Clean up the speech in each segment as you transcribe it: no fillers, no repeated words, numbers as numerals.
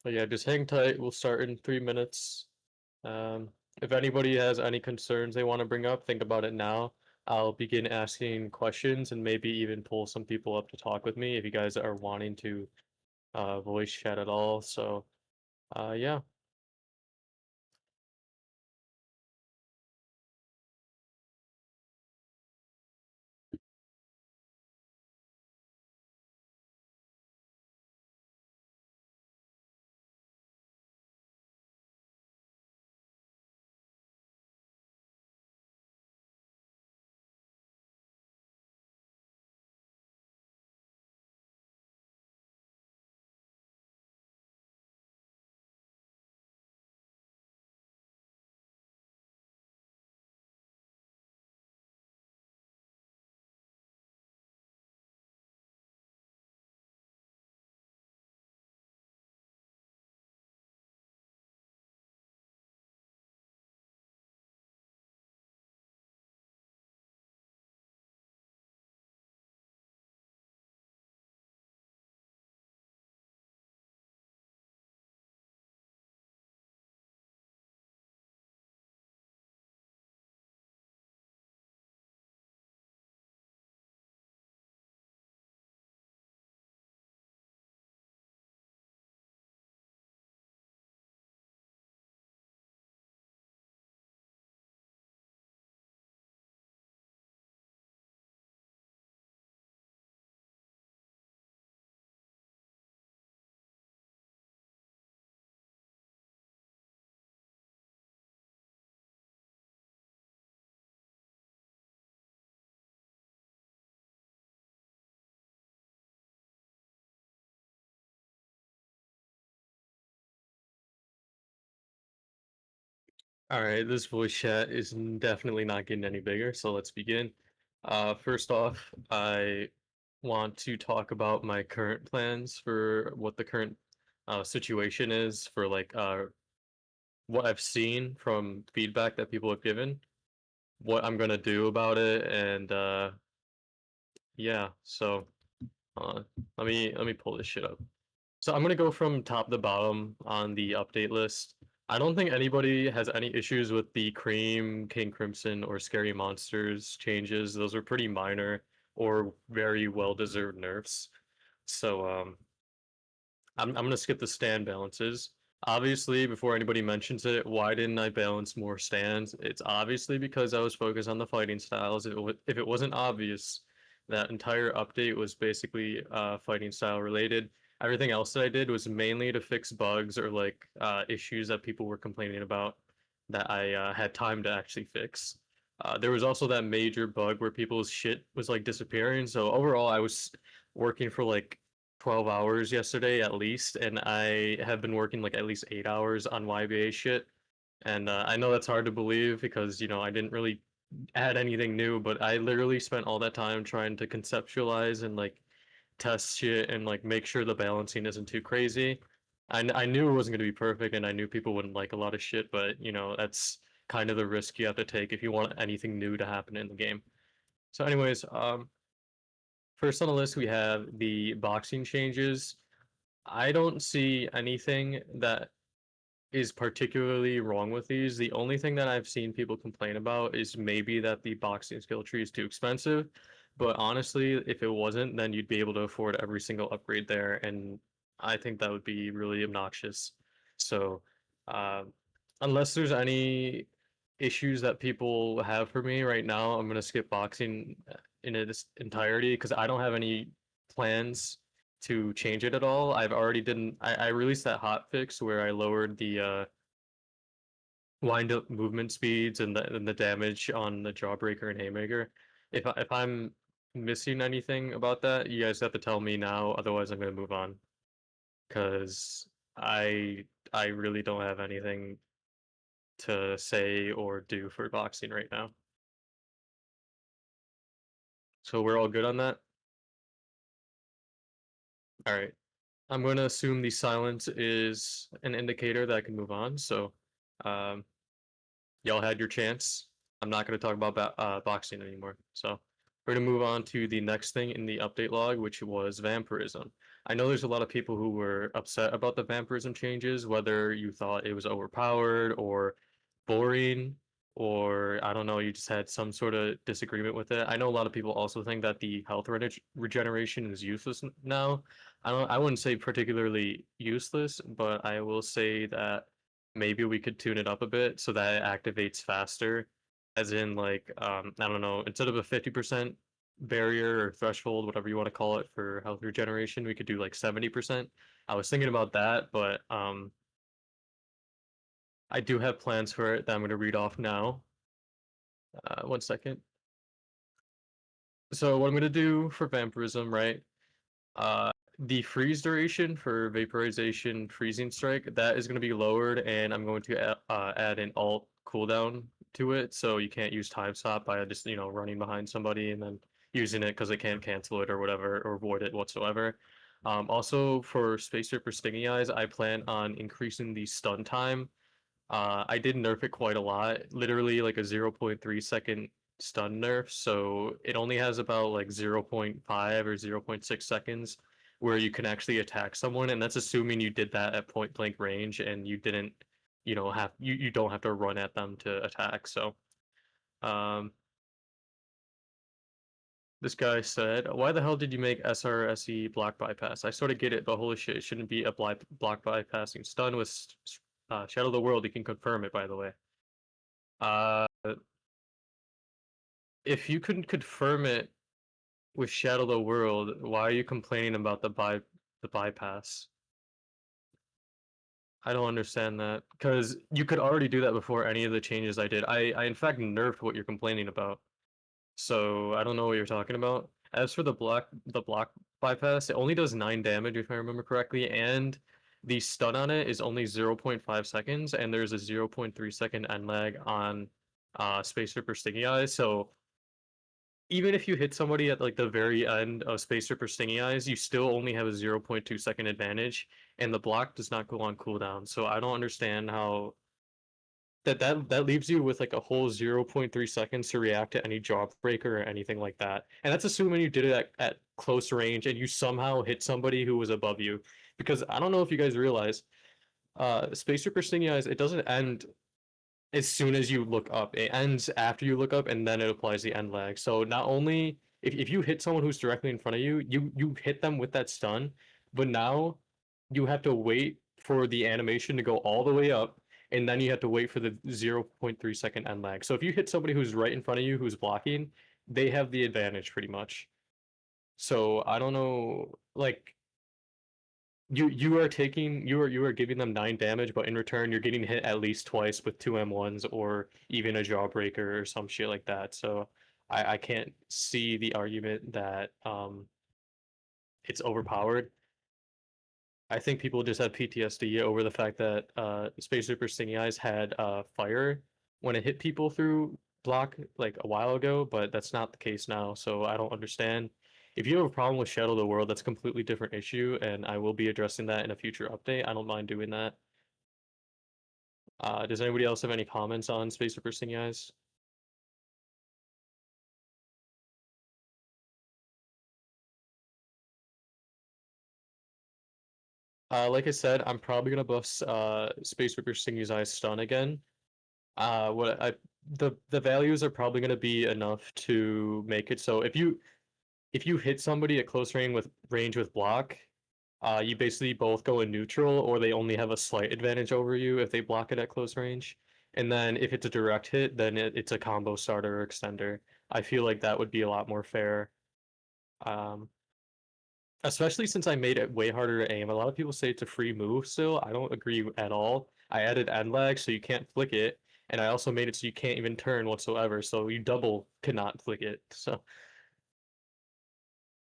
But yeah, just hang tight. We'll start in 3 minutes. If anybody has any concerns they want to bring up, think about it now. I'll begin asking questions and maybe even pull some people up to talk with me if you guys are wanting to voice chat at all. So, yeah. All right, this voice chat is definitely not getting any bigger, so let's begin. First off, I want to talk about my current plans for what the current situation is for what I've seen from feedback that people have given, what I'm gonna do about it, and yeah. So uh, let me pull this shit up. So I'm gonna go from top to bottom on the update list. I don't think anybody has any issues with the Cream, King Crimson, or Scary Monsters changes. Those are pretty minor or very well-deserved nerfs. So I'm gonna skip the stand balances. Obviously, before anybody mentions it, why didn't I balance more stands? It's obviously because I was focused on the fighting styles. If it wasn't obvious, that entire update was basically fighting style related. Everything else that I did was mainly to fix bugs or issues that people were complaining about that I had time to actually fix. There was also that major bug where people's shit was like disappearing. So overall, I was working for like 12 hours yesterday at least, and I have been working like at least 8 hours on YBA shit. And I know that's hard to believe because, I didn't really add anything new, but I literally spent all that time trying to conceptualize and test shit and make sure the balancing isn't too crazy. I knew it wasn't going to be perfect, and I knew people wouldn't like a lot of shit, but that's kind of the risk you have to take if you want anything new to happen in the game. So, anyways, first on the list we have the boxing changes. I don't see anything that is particularly wrong with these. The only thing that I've seen people complain about is maybe that the boxing skill tree is too expensive. But honestly, if it wasn't, then you'd be able to afford every single upgrade there, and I think that would be really obnoxious. So, uh, unless there's any issues that people have for me right now, I'm gonna skip boxing in its entirety because I don't have any plans to change it at all. I've already didn't I released that hot fix where I lowered the wind up movement speeds and the damage on the Jawbreaker and Haymaker. If I'm missing anything about that, you guys have to tell me now, otherwise I'm gonna move on. Cause I really don't have anything to say or do for boxing right now. So we're all good on that? Alright. I'm going to assume the silence is an indicator that I can move on. So, um, y'all had your chance. I'm not going to talk about boxing anymore. So, we're going to move on to the next thing in the update log, which was vampirism. I know there's a lot of people who were upset about the vampirism changes, whether you thought it was overpowered or boring, or I don't know, you just had some sort of disagreement with it. I know a lot of people also think that the health regeneration is useless now. I wouldn't say particularly useless, but I will say that maybe we could tune it up a bit so that it activates faster. As in, like, I don't know, instead of a 50% barrier or threshold, whatever you want to call it, for health regeneration, we could do like 70%. I was thinking about that, but I do have plans for it that I'm going to read off now. One second. So what I'm going to do for vampirism, right? Uh, the freeze duration for vaporization freezing strike, that is going to be lowered, and I'm going to add an alt cooldown to it, so you can't use time stop by just running behind somebody and then using it because they can't cancel it or whatever or avoid it whatsoever. Also for Space Ripper Stingy Eyes, I plan on increasing the stun time. I did nerf it quite a lot, literally like a 0.3 second stun nerf, so it only has about like 0.5 or 0.6 seconds where you can actually attack someone, and that's assuming you did that at point blank range and you didn't, you don't have to run at them to attack. So, um, this guy said, "Why the hell did you make SRSE block bypass? I sort of get it, but holy shit, it shouldn't be a block bypassing stun with Shadow of the World. You can confirm it, by the way." Uh, if you couldn't confirm it with Shadow of the World, why are you complaining about the bypass? I don't understand that because you could already do that before any of the changes I did. I in fact nerfed what you're complaining about, so I don't know what you're talking about. As for the block bypass, it only does 9 damage if I remember correctly, and the stun on it is only 0.5 seconds, and there's a 0.3 second end lag on Space Ripper Stingy Eyes. So even if you hit somebody at like the very end of Space Ripper Stingy Eyes, you still only have a 0.2 second advantage, and the block does not go on cooldown. So I don't understand how that leaves you with like a whole 0.3 seconds to react to any Jawbreaker or anything like that. And that's assuming you did it at close range and you somehow hit somebody who was above you. Because I don't know if you guys realize, Space Ripper Stingy Eyes, it doesn't end as soon as you look up. It ends after you look up, and then it applies the end lag. So not only if you hit someone who's directly in front of you, you hit them with that stun, but now you have to wait for the animation to go all the way up, and then you have to wait for the 0.3 second end lag. So if you hit somebody who's right in front of you who's blocking, they have the advantage pretty much. So I don't know, like you are giving them 9 damage, but in return you're getting hit at least twice with two M1s or even a Jawbreaker or some shit like that. So I can't see the argument that it's overpowered. I think people just have PTSD over the fact that Space Super Stingy Eyes had fire when it hit people through block like a while ago, but that's not the case now. So I don't understand. If you have a problem with Shadow of the World, that's a completely different issue, and I will be addressing that in a future update. I don't mind doing that. Does anybody else have any comments on Space Super Stingy Eyes? Like I said, I'm probably gonna buff Space Super Stingy Eyes stun again. What I the values are probably going to be enough to make it so if you hit somebody at close range with block, you basically both go in neutral, or they only have a slight advantage over you if they block it at close range. And then if it's a direct hit, then it's a combo starter or extender. I feel like that would be a lot more fair. Um, Especially since I made it way harder to aim. A lot of people say it's a free move still. I don't agree at all. I added end lag so you can't flick it, and I also made it so you can't even turn whatsoever, so you double cannot flick it. So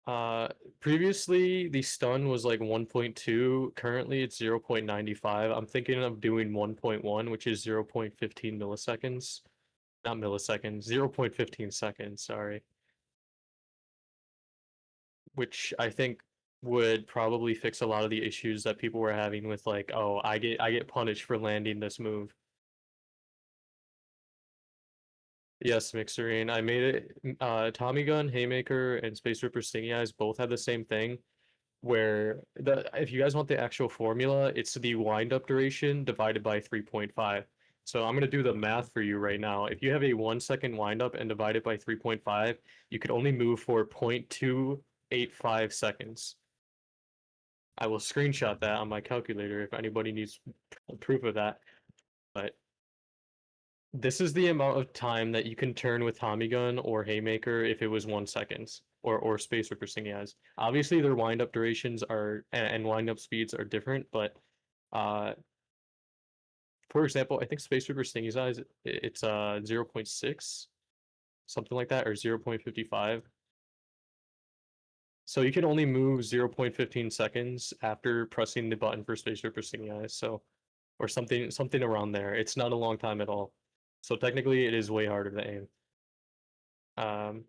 uh previously the stun was like 1.2, currently it's 0.95. I'm thinking of doing 1.1, which is 0.15 milliseconds. Not milliseconds, 0.15 seconds, sorry. Which I think would probably fix a lot of the issues that people were having with like, oh, I get punished for landing this move. Yes, Mixerine. I made it. Tommy Gun, Haymaker, and Space Ripper Stingy Eyes both had the same thing. where if you guys want the actual formula, it's the wind up duration divided by 3.5. So I'm going to do the math for you right now. If you have a 1 second wind up and divide it by 3.5, you could only move for 0.285 seconds. I will screenshot that on my calculator if anybody needs proof of that. But this is the amount of time that you can turn with Tommy Gun or Haymaker if it was 1 second, or Space Ripper Stingy Eyes. Obviously, their wind up durations are and wind up speeds are different, but uh, for example, I think Space Ripper Stingy Eyes it's 0.6, something like that, or 0.55. So you can only move 0.15 seconds after pressing the button for Space Ripper Stingy Eyes. So or something around there. It's not a long time at all. So technically, it is way harder to aim. Um,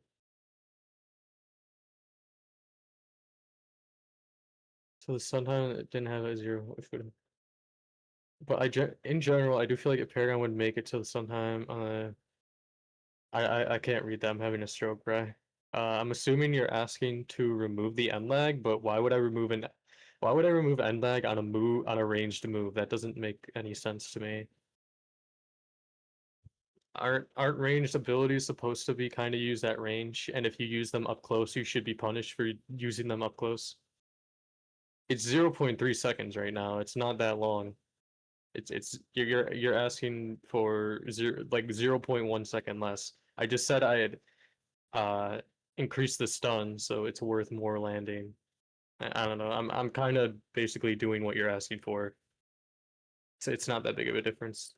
so sometimes it didn't have a zero. But in general, I do feel like if Paragon would make it to sometime. I can't read that. I'm having a stroke, bro. I'm assuming you're asking to remove the end lag, but why would I remove end lag on a ranged move? That doesn't make any sense to me. Aren't ranged abilities supposed to be kind of used at range? And if you use them up close, you should be punished for using them up close. It's 0.3 seconds right now. It's not that long. It's you're asking for 0.1 second less. I just said I had uh increased the stun, so it's worth more landing. I don't know. I'm kind of basically doing what you're asking for. It's not that big of a difference.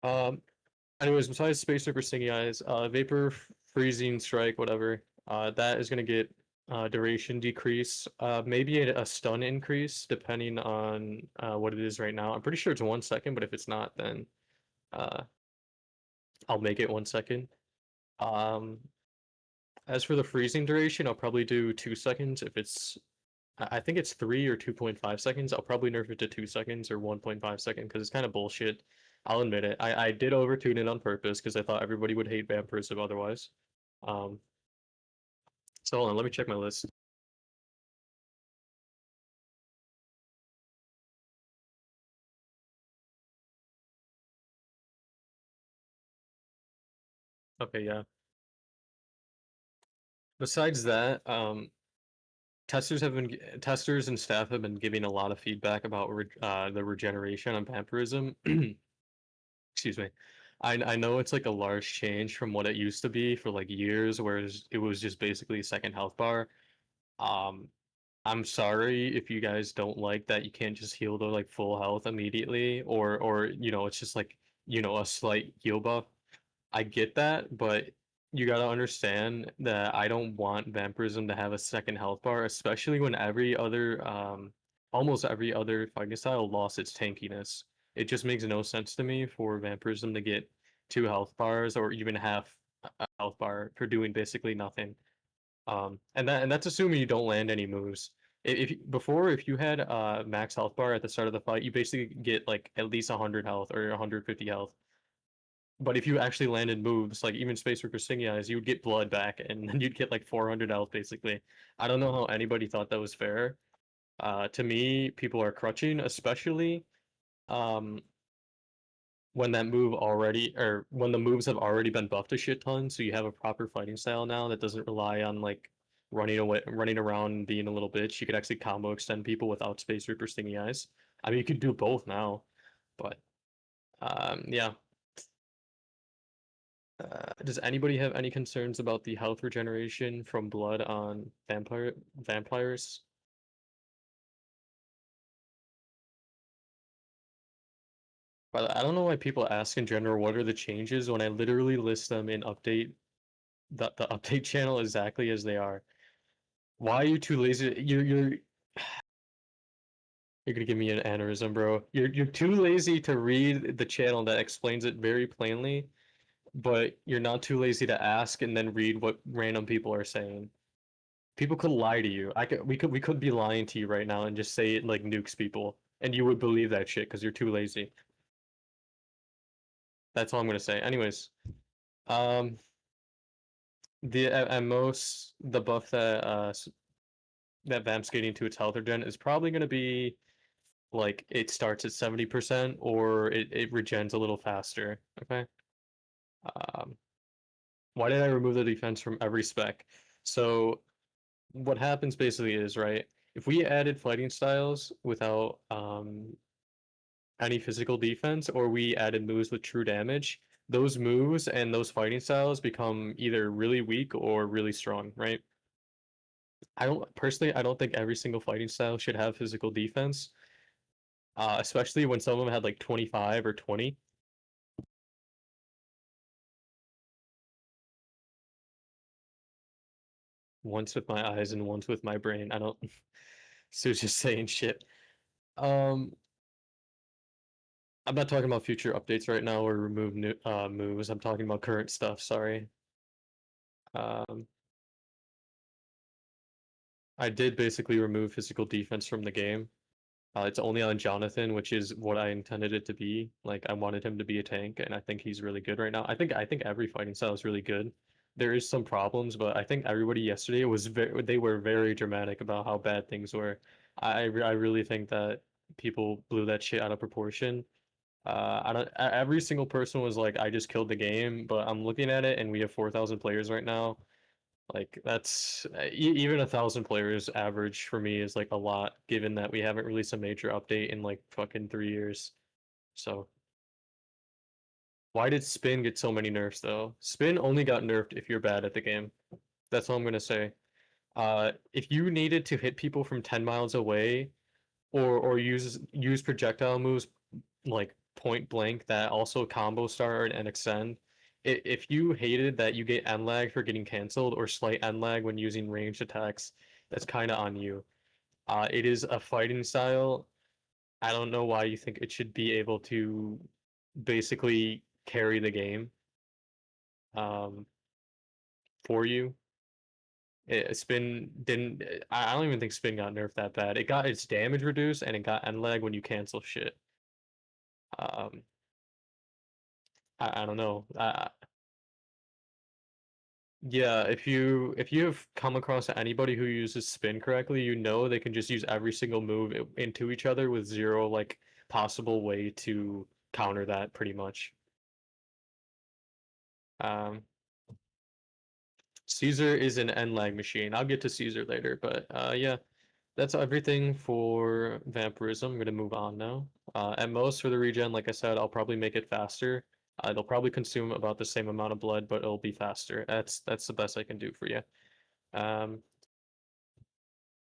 Um, Anyways, besides Space Super Stingy Eyes, Vapor, Freezing Strike, whatever, that is gonna get duration decrease, maybe a stun increase depending on what it is right now. I'm pretty sure it's 1 second, but if it's not, then uh, I'll make it 1 second. Um, as for the freezing duration, I'll probably do 2 seconds. If it's, I think it's 3 or 2.5 seconds. I'll probably nerf it to 2 seconds or 1.5 second because it's kind of bullshit. I'll admit it. I did overtune it on purpose because I thought everybody would hate vampirism otherwise. Um, so hold on, let me check my list. Okay, yeah. Besides that, testers and staff have been giving a lot of feedback about the regeneration on vampirism. Excuse me. I know it's like a large change from what it used to be for like years, whereas it was just basically a second health bar. Um, I'm sorry if you guys don't like that you can't just heal to like full health immediately, or it's just like a slight heal buff. I get that, but you gotta understand that I don't want vampirism to have a second health bar, especially when almost every other fighting style lost its tankiness. It just makes no sense to me for vampirism to get 2 health bars or even half a health bar for doing basically nothing. And that's assuming you don't land any moves. If you had max health bar at the start of the fight, you basically get like at least 100 health or 150 health. But if you actually landed moves, like even Space Ripper Stingy Eyes, you would get blood back, and then you'd get like 400 health basically. I don't know how anybody thought that was fair. To me, people are crutching, especially um, when that move already, or when the moves have already been buffed a shit ton, so you have a proper fighting style now that doesn't rely on like running around and being a little bitch. You could actually combo extend people without Space Ripper Stingy Eyes. I mean, you could do both now, but yeah. Does anybody have any concerns about the health regeneration from blood on vampires? But I don't know why people ask in general what are the changes when I literally list them in the update channel exactly as they are. Why are you too lazy? You're gonna give me an aneurysm, bro. You're too lazy to read the channel that explains it very plainly, but you're not too lazy to ask and then read what random people are saying. People could lie to you. We could be lying to you right now and just say it like nukes people, and you would believe that shit because you're too lazy. That's all I'm gonna say. Anyways, um, at most the buff that that Vamp's getting to its health regen is probably going to be like it starts at 70% or it regens a little faster. Okay. Um, why did I remove the defense from every spec? So what happens basically is, right, if we added fighting styles without any physical defense, or we added moves with true damage, those moves and those fighting styles become either really weak or really strong, right? I don't think every single fighting style should have physical defense, especially when some of them had like 25 or 20. Once with my eyes and once with my brain. I don't. So just saying shit. Um, I'm not talking about future updates right now or remove new moves. I'm talking about current stuff. Sorry. Um, I did basically remove physical defense from the game. It's only on Jonathan, which is what I intended it to be. Like I wanted him to be a tank, and I think he's really good right now. I think every fighting style is really good. There is some problems, but I think everybody yesterday was they were very dramatic about how bad things were. I really think that people blew that shit out of proportion. I don't. Every single person was like, "I just killed the game," but I'm looking at it, and we have 4,000 players right now. Like that's even 1,000 players average for me is like a lot, given that we haven't released a major update in like fucking 3 years. So why did Spin get so many nerfs though? Spin only got nerfed if you're bad at the game. That's all I'm gonna say. If you needed to hit people from 10 miles away or use projectile moves like point blank that also combo start and extend. If you hated that you get end lag for getting canceled or slight end lag when using ranged attacks, that's kind of on you. It is a fighting style. I don't know why you think it should be able to basically carry the game um, for you. Spin didn't. I don't even think Spin got nerfed that bad. It got its damage reduced and it got end lag when you cancel shit. Um, I don't know. Yeah, if you have come across anybody who uses spin correctly, you know they can just use every single move into each other with zero like possible way to counter that pretty much. Um, Caesar is an end lag machine. I'll get to Caesar later, but yeah, that's everything for vampirism. I'm gonna move on now. At most for the regen, like I said, I'll probably make it faster. It'll probably consume about the same amount of blood, but it'll be faster. That's the best I can do for you. Um,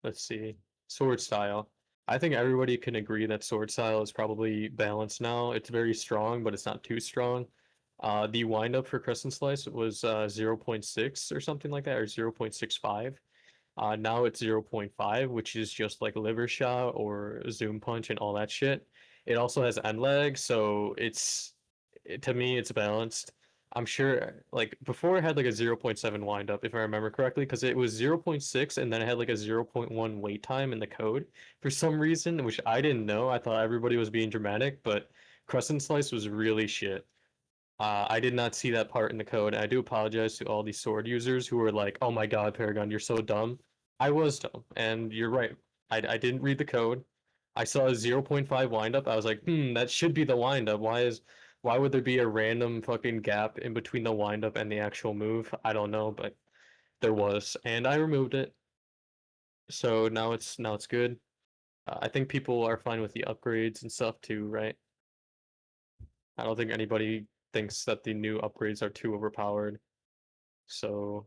Let's see. Sword style. I think everybody can agree that sword style is probably balanced now. It's very strong, but it's not too strong. The windup for Crescent Slice was 0.6 or something like that, or 0.65. Now it's 0.5, which is just like liver shot or zoom punch and all that shit. It also has end lag, so to me it's balanced. I'm sure like before it had like a 0.7 wind up if I remember correctly because it was 0.6 and then it had like a 0.1 wait time in the code for some reason, which I didn't know. I thought everybody was being dramatic, but Crescent Slice was really shit. I did not see that part in the code. I do apologize to all these sword users who were like, "Oh my God, Paragon, you're so dumb." I was dumb, and you're right. I didn't read the code. I saw a 0.5 windup. I was like, that should be the windup. Why would there be a random fucking gap in between the windup and the actual move? I don't know, but there was, and I removed it. So now it's good. I think people are fine with the upgrades and stuff too, right? I don't think anybody thinks that the new upgrades are too overpowered. So,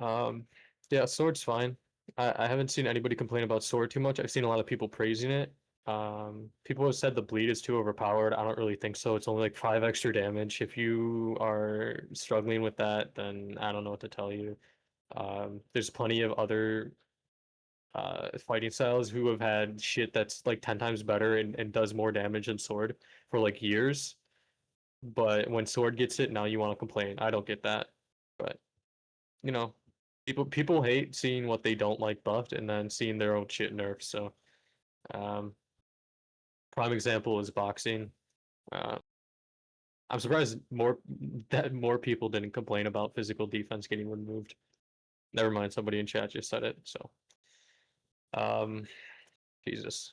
um, yeah, Sword's fine. I haven't seen anybody complain about Sword too much. I've seen a lot of people praising it. People have said the bleed is too overpowered. I don't really think so. It's only like 5 extra damage. If you are struggling with that, then I don't know what to tell you. There's plenty of other fighting styles who have had shit that's like 10 times better and does more damage than Sword for like years. But when Sword gets it, now you want to complain. I don't get that. But you know, people hate seeing what they don't like buffed and then seeing their own shit nerfed. So, um, prime example is boxing. Uh, I'm surprised more people didn't complain about physical defense getting removed. Never mind, somebody in chat just said it. So, um, Jesus,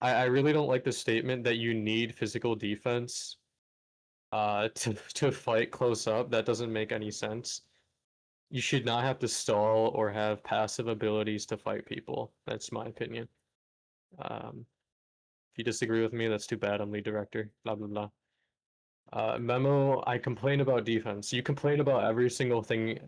I really don't like the statement that you need physical defense to fight close up. That doesn't make any sense. You should not have to stall or have passive abilities to fight people. That's my opinion. If you disagree with me, that's too bad. I'm lead director. Blah blah blah. Memo, I complain about defense. You complain about every single thing.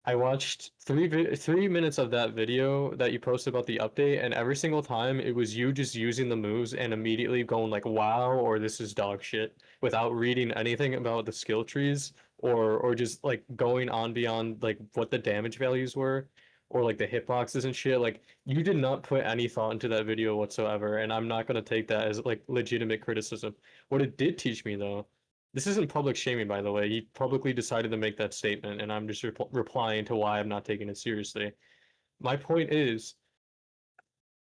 I watched 3 minutes of that video that you posted about the update, and every single time it was you just using the moves and immediately going like, "Wow," or "This is dog shit," without reading anything about the skill trees or just like going on beyond like what the damage values were or like the hitboxes and shit. Like you did not put any thought into that video whatsoever, and I'm not gonna take that as like legitimate criticism. What it did teach me though, this isn't public shaming, by the way. He publicly decided to make that statement, and I'm just replying to why I'm not taking it seriously. My point is,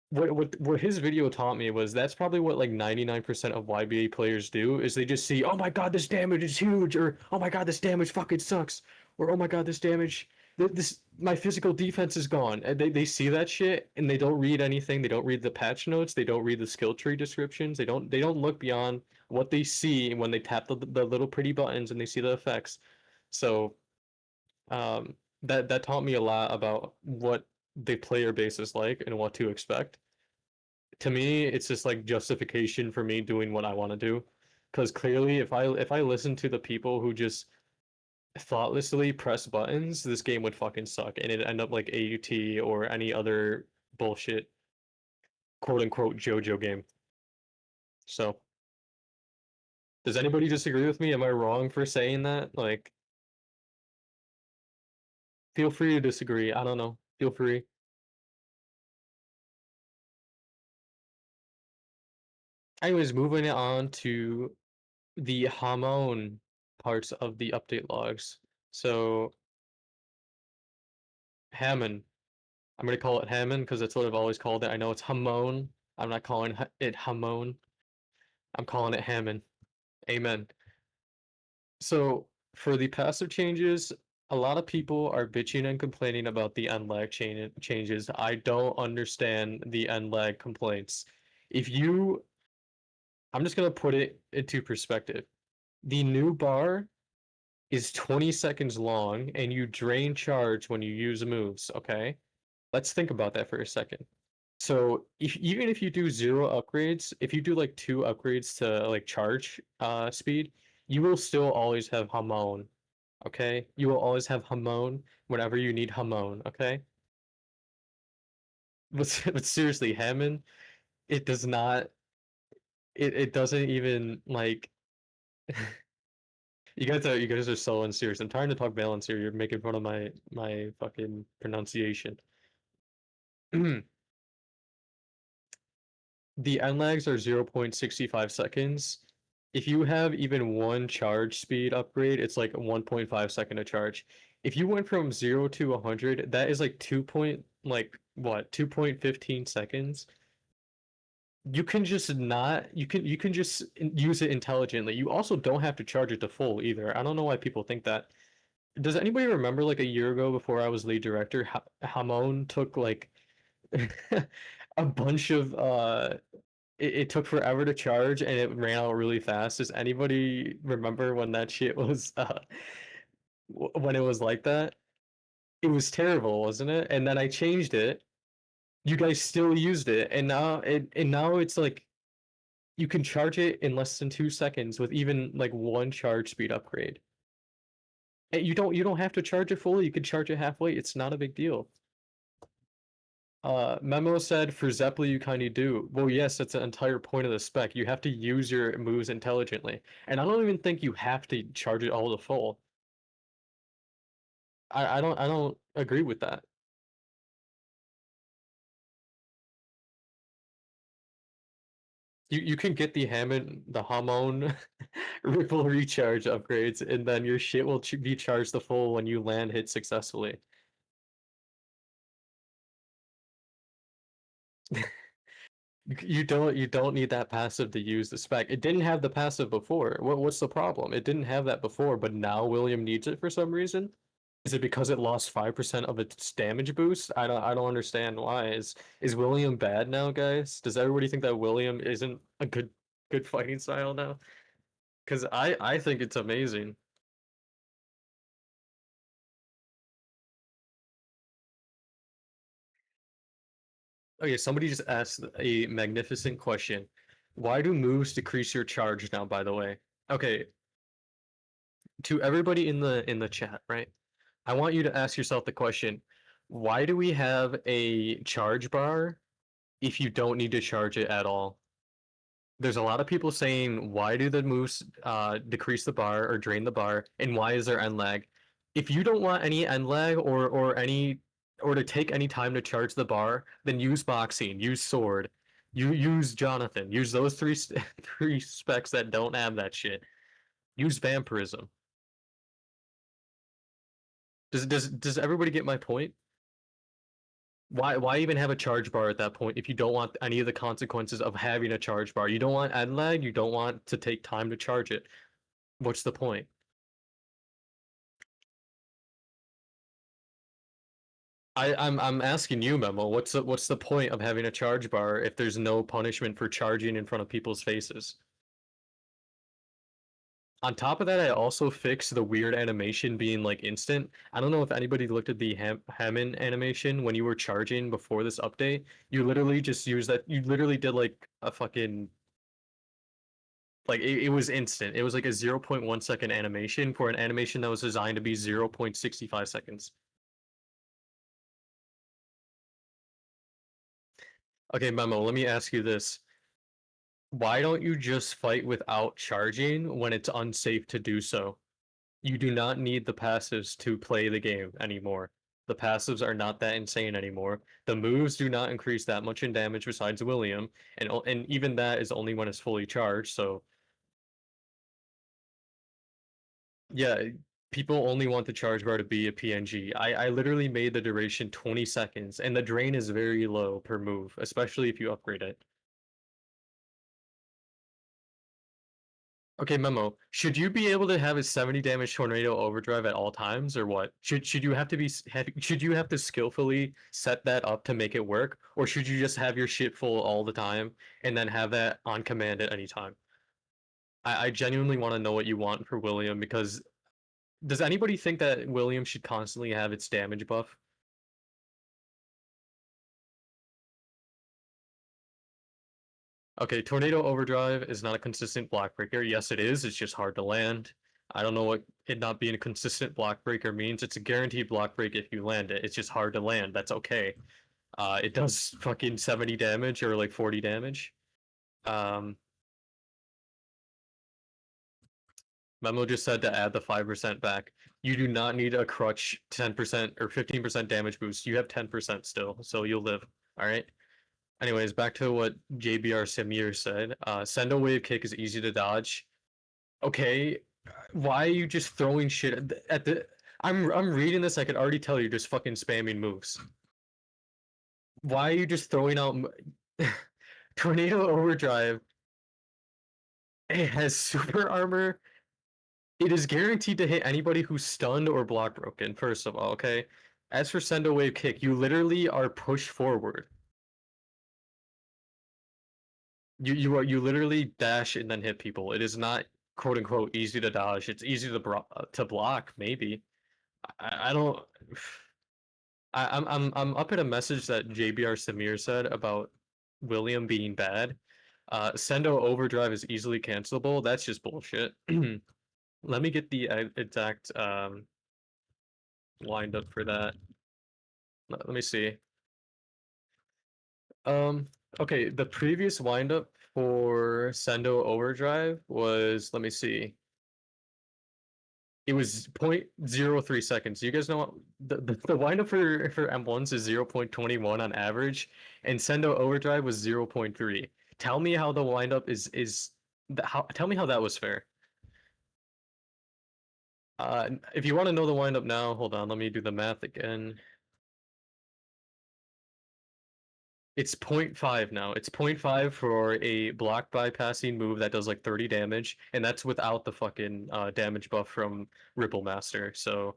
what his video taught me was that's probably what like 99% of YBA players do is they just see, oh my god, this damage is huge, or oh my god, this damage fucking sucks, or oh my god, this damage, this my physical defense is gone. And they see that shit and they don't read anything. They don't read the patch notes. They don't read the skill tree descriptions. They don't look beyond what they see when they tap the little pretty buttons and they see the effects. So that taught me a lot about what the player base is like and what to expect. To me, it's just like justification for me doing what I want to do. Because clearly, if I listen to the people who just thoughtlessly press buttons, this game would fucking suck, and it'd end up like AUT or any other bullshit quote unquote JoJo game. So, does anybody disagree with me? Am I wrong for saying that? Like, feel free to disagree. I don't know. Feel free. Anyways, moving it on to the Hamon parts of the update logs. So Hammond, I'm gonna call it Hammond because that's what I've always called it. I know it's Hamon. I'm not calling it Hamon. I'm calling it Hammond. Amen. So for the passive changes, a lot of people are bitching and complaining about the end lag changes. I don't understand the end lag complaints. If you, I'm just gonna put it into perspective. The new bar is 20 seconds long and you drain charge when you use moves, okay? Let's think about that for a second. So even if you do zero upgrades, if you do like two upgrades to like charge speed, you will still always have Hamon, okay? You will always have Hamon whenever you need Hamon, okay? But seriously, Hammond, it does not it doesn't even like you guys are so unserious. I'm trying to talk balance here. You're making fun of my fucking pronunciation. The NLags are 0.65 seconds. If you have even one charge speed upgrade, it's like 1.5 second to charge. If you went from 0 to 100, that is like 2 point like what, 2.15 seconds. You can just not you can just use it intelligently. You also don't have to charge it to full either. I don't know why people think that. Does anybody remember like a year ago before I was lead director, Hamon took like a bunch of it took forever to charge and it ran out really fast. Does anybody remember when that shit was when it was like that? It was terrible, wasn't it? And then I changed it. You guys still used it, and now it's like you can charge it in less than 2 seconds with even like one charge speed upgrade. And you don't have to charge it fully. You can charge it halfway. It's not a big deal. Memo said for Zeppeli you kind of do. Well, yes, that's the entire point of the spec. You have to use your moves intelligently. And I don't even think you have to charge it all to full. I don't agree with that. You can get the Hamon Ripple recharge upgrades, and then your shit will be charged to full when you land hit successfully. You don't need that passive to use the spec. It didn't have the passive before. What's the problem? It didn't have that before, but now William needs it for some reason. Is it because it lost 5% of its damage boost? I don't understand why. Is William bad now, guys? Does everybody think that William isn't a good fighting style now? Because I think it's amazing. Okay, somebody just asked a magnificent question. Why do moves decrease your charge now, by the way? Okay, to everybody in the chat, right? I want you to ask yourself the question, why do we have a charge bar if you don't need to charge it at all? There's a lot of people saying, why do the moves decrease the bar or drain the bar, and why is there end lag? If you don't want any end lag or to take any time to charge the bar, then use boxing, use sword, you use Jonathan, use those three specs that don't have that shit. Use vampirism. Does everybody get my point? Why even have a charge bar at that point if you don't want any of the consequences of having a charge bar? You don't want end lag, you don't want to take time to charge it. What's the point? I'm asking you, Memo, what's the point of having a charge bar if there's no punishment for charging in front of people's faces? On top of that, I also fixed the weird animation being like instant. I don't know if anybody looked at the Hammond animation when you were charging before this update. You literally just used that. You literally did like a fucking like it was instant. It was like a 0.1 second animation for an animation that was designed to be 0.65 seconds. Okay, Memo, let me ask you this. Why don't you just fight without charging when it's unsafe to do so? You do not need the passives to play the game anymore. The passives are not that insane anymore. The moves do not increase that much in damage besides William, and even that is only when it's fully charged. So yeah, people only want the charge bar to be a PNG. I literally made the duration 20 seconds, and the drain is very low per move, especially if you upgrade it. Okay, Memo. Should you be able to have a 70 damage tornado overdrive at all times, or what? Should you have to should you have to skillfully set that up to make it work, or should you just have your shit full all the time and then have that on command at any time? I genuinely want to know what you want for William because does anybody think that William should constantly have its damage buff? Okay, Tornado Overdrive is not a consistent block breaker. Yes, it is. It's just hard to land. I don't know what it not being a consistent block breaker means. It's a guaranteed block break if you land it. It's just hard to land. That's okay. It does fucking 70 damage or like 40 damage. Um, Memo just said to add the 5% back. You do not need a crutch 10% or 15% damage boost. You have 10% still, so you'll live. All right. Anyways, back to what JBR Samir said. Sendo wave kick is easy to dodge. Okay, why are you just throwing shit at the? I'm reading this. I could already tell you're just fucking spamming moves. Why are you just throwing out Tornado Overdrive? It has super armor. It is guaranteed to hit anybody who's stunned or block broken. First of all, okay. As for Sendo Wave Kick, you literally are pushed forward. You literally dash and then hit people. It is not quote unquote easy to dodge. It's easy to block maybe. I don't. I'm up at a message that JBR Samir said about William being bad. Sendo Overdrive is easily cancelable. That's just bullshit. Let me get the exact wind up for that. Let me see. Um, okay, the previous windup for Sendo Overdrive was, let me see. It was 0.03 seconds. You guys know what the windup for M1s is 0.21 on average, and Sendo Overdrive was 0.3. Tell me how the windup is how tell me how that was fair. If you want to know the windup now, hold on, let me do the math again. It's 0.5 now. It's 0.5 for a block bypassing move that does like 30 damage, and that's without the fucking damage buff from Ripple Master. So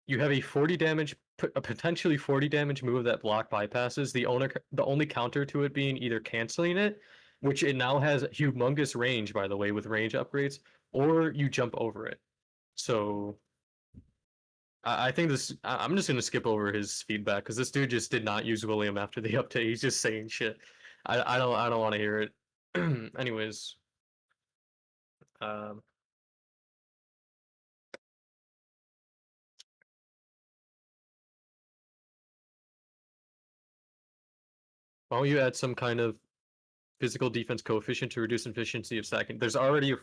you have a 40 damage, a potentially 40 damage move that block bypasses. The only counter to it being either canceling it, which it now has humongous range, by the way, with range upgrades, or you jump over it. So I think this. I'm just gonna skip over his feedback because this dude just did not use William after the update. He's just saying shit. I don't want to hear it. Anyways, um, why don't you add some kind of physical defense coefficient to reduce efficiency of stacking? There's already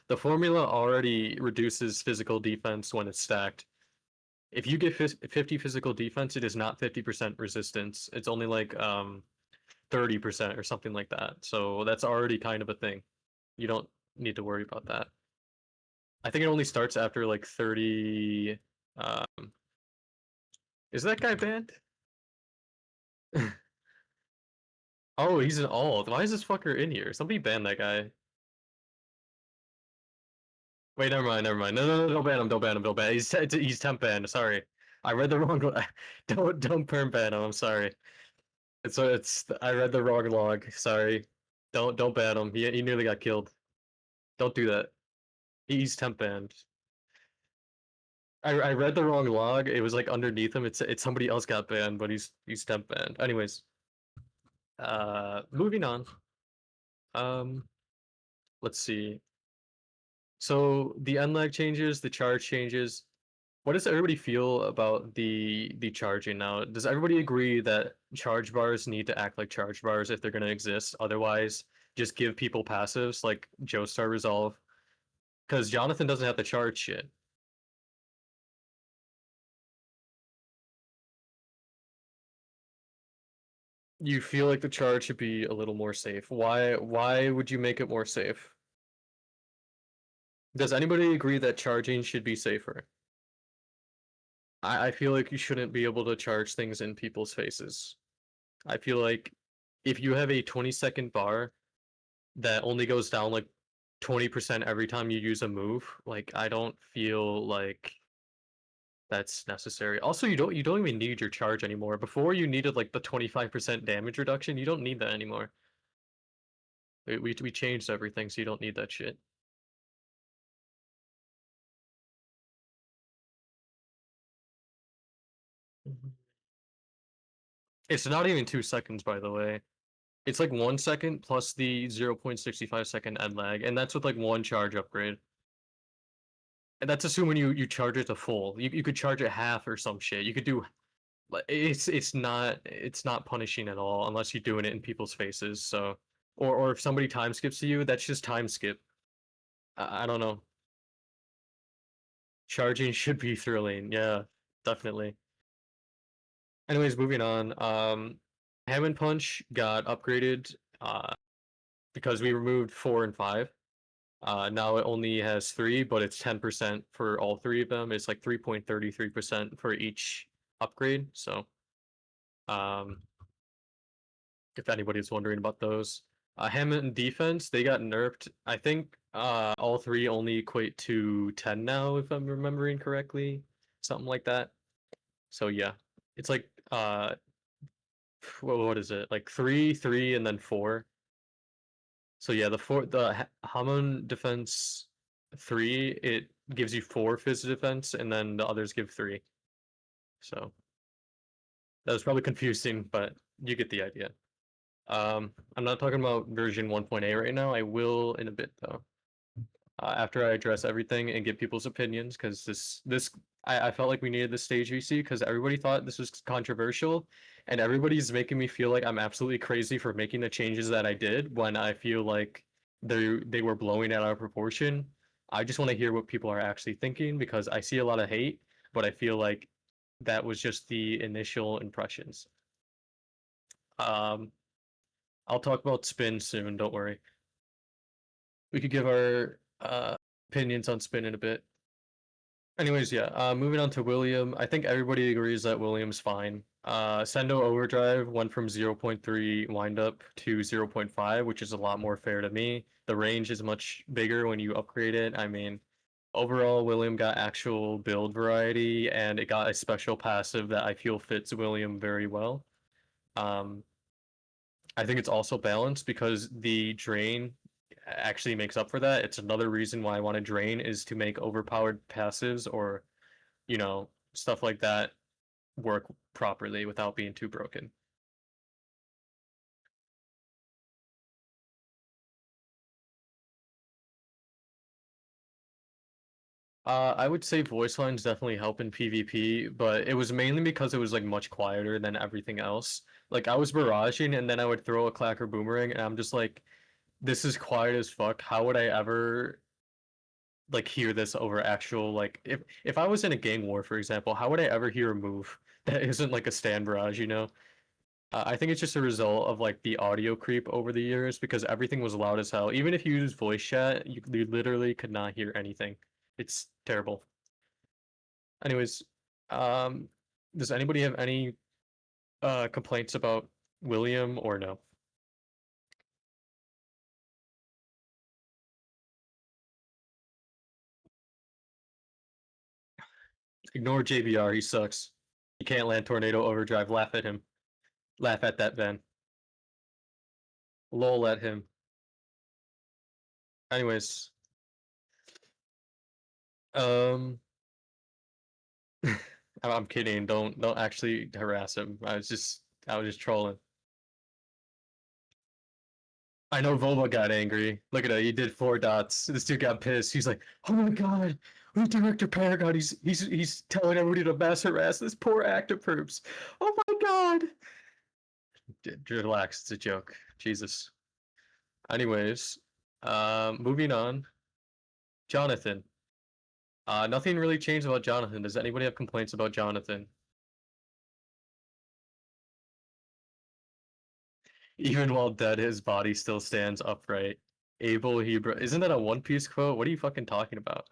the formula already reduces physical defense when it's stacked. If you get 50 physical defense, it is not 50% resistance. It's only like 30% or something like that. So that's already kind of a thing. You don't need to worry about that. I think it only starts after like 30. Um, is that guy banned? Oh, he's an alt. Why is this fucker in here? Somebody ban that guy. Wait, never mind, never mind. No, don't ban him, don't ban him, don't ban. He's temp banned. Sorry, I read the wrong. Don't perm ban him. I'm sorry. It's I read the wrong log. Sorry. Don't ban him. He nearly got killed. Don't do that. He's temp banned. I read the wrong log. It was like underneath him. It's somebody else got banned, but he's temp banned. Anyways, moving on. Um, let's see. So the unlag changes, the charge changes. What does everybody feel about the charging now? Does everybody agree that charge bars need to act like charge bars if they're going to exist? Otherwise, just give people passives like Joestar Resolve, because Jonathan doesn't have to charge shit. You feel like the charge should be a little more safe. Why would you make it more safe? Does anybody agree that charging should be safer? I feel like you shouldn't be able to charge things in people's faces. I feel like if you have a 20-second bar that only goes down like 20% every time you use a move, like I don't feel like that's necessary. Also, you don't even need your charge anymore. Before you needed like the 25% damage reduction, you don't need that anymore. We changed everything, so you don't need that shit. Mhm. It's not even 2 seconds, by the way. It's like 1 second plus the 0.65 second end lag, and that's with like one charge upgrade. And that's assuming you charge it to full. You could charge it half or some shit. You could do like it's not punishing at all unless you're doing it in people's faces. So or if somebody time skips to you, that's just time skip. I don't know. Charging should be thrilling. Yeah, definitely. Anyways, moving on. Hammond Punch got upgraded because we removed 4 and 5. Now it only has 3, but it's 10% for all 3 of them. It's like 3.33% for each upgrade. So, um, if anybody's wondering about those, Hammond defense they got nerfed. I think all 3 only equate to 10 now, if I'm remembering correctly, something like that. So yeah, it's like what is it? Like 3, 3, and then 4. So yeah, the Hamon defense 3 it gives you 4 phys defense, and then the others give 3. So that was probably confusing, but you get the idea. I'm not talking about version 1.8 right now. I will in a bit though. After I address everything and get people's opinions, because I felt like we needed this stage VC because everybody thought this was controversial, and everybody's making me feel like I'm absolutely crazy for making the changes that I did when I feel like they were blowing it out of proportion. I just want to hear what people are actually thinking because I see a lot of hate, but I feel like that was just the initial impressions. Um, I'll talk about spin soon. Don't worry. We could give our opinions on spin in a bit. Anyways, yeah. Moving on to William. I think everybody agrees that William's fine. Sendo Overdrive went from 0.3 windup to 0.5, which is a lot more fair to me. The range is much bigger when you upgrade it. I mean, overall, William got actual build variety, and it got a special passive that I feel fits William very well. Um, I think it's also balanced because the drain actually makes up for that. It's another reason why I want to drain is to make overpowered passives or, stuff like that work properly without being too broken. I would say voice lines definitely help in PvP, but it was mainly because it was like much quieter than everything else. Like I was barraging and then I would throw a clacker boomerang and I'm just like, this is quiet as fuck. How would I ever like hear this over actual like if I was in a gang war, for example, how would I ever hear a move that isn't like a stand barrage? I think it's just a result of like the audio creep over the years because everything was loud as hell. Even if you use voice chat, you literally could not hear anything. It's terrible. Anyways, um, does anybody have any complaints about William or no? Ignore JBR, he sucks. You can't land Tornado Overdrive. Laugh at him. Laugh at that Ben. Lol at him. Anyways, um, I'm kidding. Don't actually harass him. I was just trolling. I know Volva got angry. Look at that. He did 4 dots. This dude got pissed. He's like, "Oh my god, we Director Paragon. He's telling everybody to mass harass this poor active perps. Oh my god." Relax. It's a joke. Jesus. Anyways, moving on. Jonathan. Nothing really changed about Jonathan. Does anybody have complaints about Jonathan? Even while dead, his body still stands upright. Abel Hebra. Isn't that a One Piece quote? What are you fucking talking about?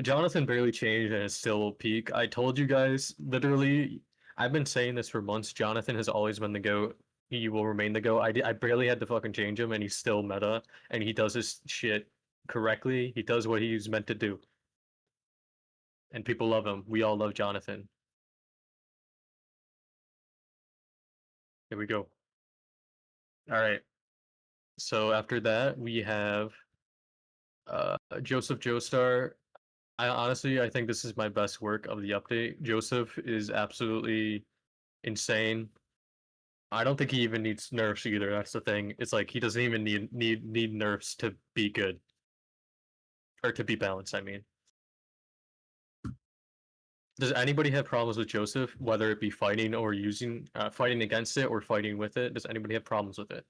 Jonathan barely changed and is still peak. I told you guys, literally, I've been saying this for months. Jonathan has always been the GOAT. He will remain the GOAT. I barely had to fucking change him, and he's still meta, and he does his shit correctly. He does what he's meant to do, and people love him. We all love Jonathan. Here we go. All right. So after that, we have Joseph Joestar. I think this is my best work of the update. Joseph is absolutely insane. I don't think he even needs nerfs either. That's the thing. It's like he doesn't even need nerfs to be good or to be balanced. I mean, does anybody have problems with Joseph, whether it be fighting or using, fighting against it or fighting with it? Does anybody have problems with it?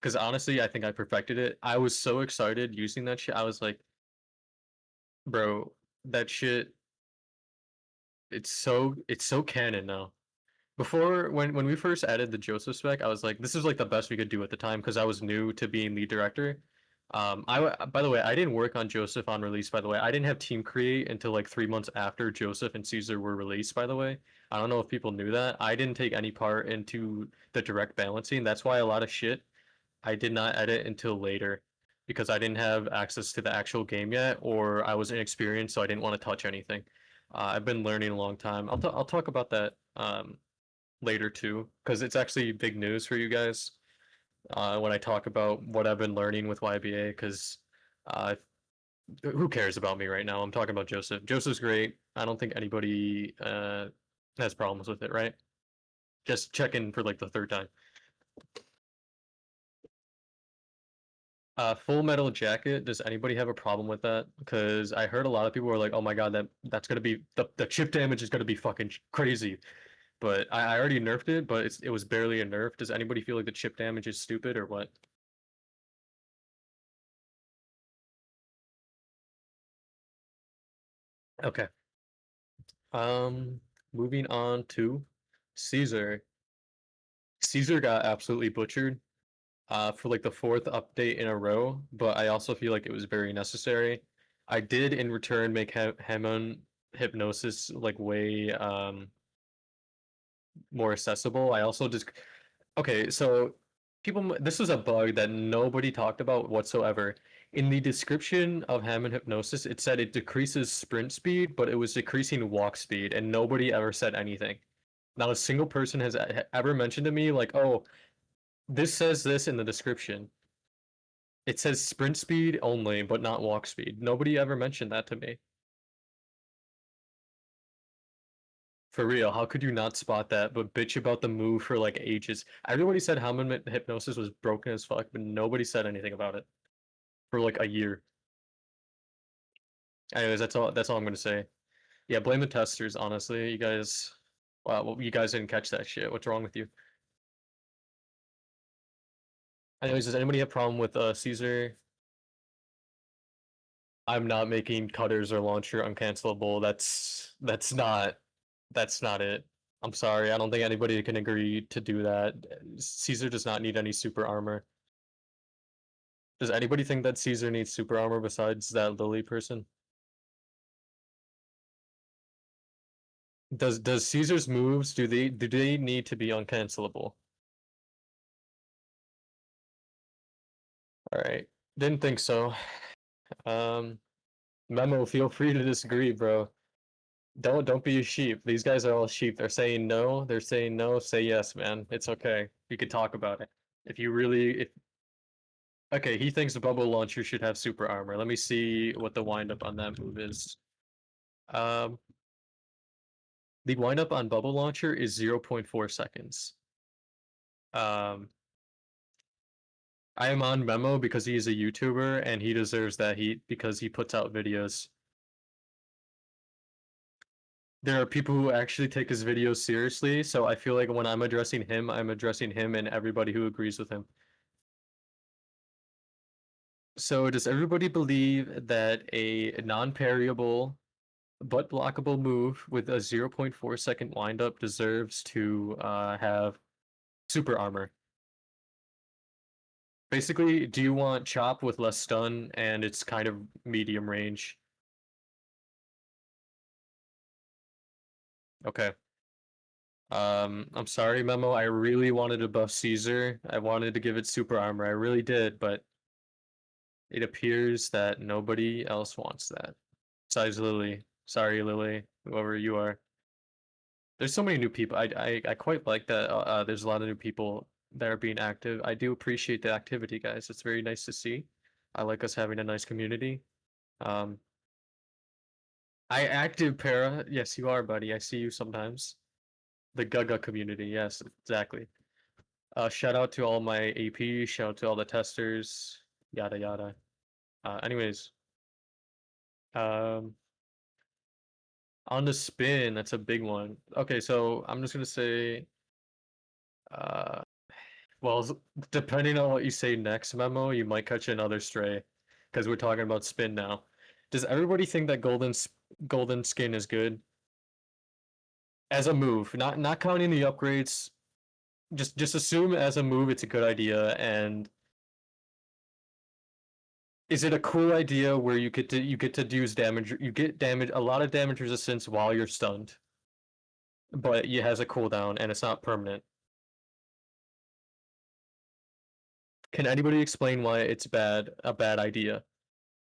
Because honestly, I think I perfected it. I was so excited using that shit. I was like, bro, that shit. It's so canon now. Before when we first added the Joseph spec, I was like, this is like the best we could do at the time because I was new to being lead director. By the way, I didn't work on Joseph on release. By the way, I didn't have team create until like 3 months after Joseph and Caesar were released. By the way, I don't know if people knew that. I didn't take any part into the direct balancing. That's why a lot of shit I did not edit until later because I didn't have access to the actual game yet, or I was inexperienced, so I didn't want to touch anything. I've been learning a long time. I'll talk about that later too, because it's actually big news for you guys when I talk about what I've been learning with YBA. Because uh, who cares about me right now? I'm talking about Joseph. Joseph's great. I don't think anybody has problems with it, right? Just checking for like the third time. Full Metal Jacket. Does anybody have a problem with that? Because I heard a lot of people were like, "Oh my god, that's gonna be the chip damage is gonna be fucking crazy." But I already nerfed it, but it was barely a nerf. Does anybody feel like the chip damage is stupid or what? Okay. Um, moving on to Caesar. Caesar got absolutely butchered for like the fourth update in a row, but I also feel like it was very necessary. I did in return make Hamon hypnosis like way more accessible. I also just okay, so this is a bug that nobody talked about whatsoever. In the description of Hammond hypnosis, it said it decreases sprint speed, but it was decreasing walk speed, and nobody ever said anything. Not a single person has ever mentioned to me like, "Oh, this says this in the description." It says sprint speed only, but not walk speed. Nobody ever mentioned that to me. For real, how could you not spot that, but bitch about the move for like ages? Everybody said Hammond hypnosis was broken as fuck, but nobody said anything about it for like a year. Anyways, that's all I'm gonna say. Yeah, blame the testers, honestly. You guys wow, well, you guys didn't catch that shit. What's wrong with you? Anyways, does anybody have a problem with Caesar? I'm not making cutters or launcher uncancelable. That's not it. I'm sorry. I don't think anybody can agree to do that. Caesar does not need any super armor. Does anybody think that Caesar needs super armor besides that Lily person? Does Caesar's moves do they need to be uncancelable? All right. Didn't think so. Um Memo, feel free to disagree, bro. Don't be a sheep. These guys are all sheep. They're saying no. They're saying no. Say yes, man. It's okay. We could talk about it. If you really, if okay, he thinks the bubble launcher should have super armor. Let me see what the windup on that move is. Um, the windup on bubble launcher is 0.4 seconds. Um, I am on Memo because he is a YouTuber and he deserves that heat because he puts out videos. There are people who actually take his videos seriously, so I feel like when I'm addressing him and everybody who agrees with him. So does everybody believe that a non-parryable but blockable move with a 0.4 second windup deserves to have super armor? Basically, do you want chop with less stun and it's kind of medium range? Okay. I'm sorry, Memo. I really wanted to buff Caesar. I wanted to give it super armor. I really did, but it appears that nobody else wants that. Besides Lily. Sorry, Lily, whoever you are. There's so many new people. I quite like that. There's a lot of new people that are being active. I do appreciate the activity, guys. It's very nice to see. I like us having a nice community. Um, I active para. Yes, you are, buddy. I see you sometimes. The Gaga community. Yes, exactly. Shout out to all my AP. Shout out to all the testers. Yada yada. Anyways, um, on the spin, that's a big one. Okay, so I'm just gonna say, uh, well, depending on what you say next, Memo, you might catch another stray, because we're talking about spin now. Does everybody think that golden skin is good as a move? Not counting the upgrades. Just assume as a move it's a good idea. And is it a cool idea where you get to use damage? You get damage a lot of damage resistance while you're stunned, but it has a cooldown and it's not permanent. Can anybody explain why it's a bad idea?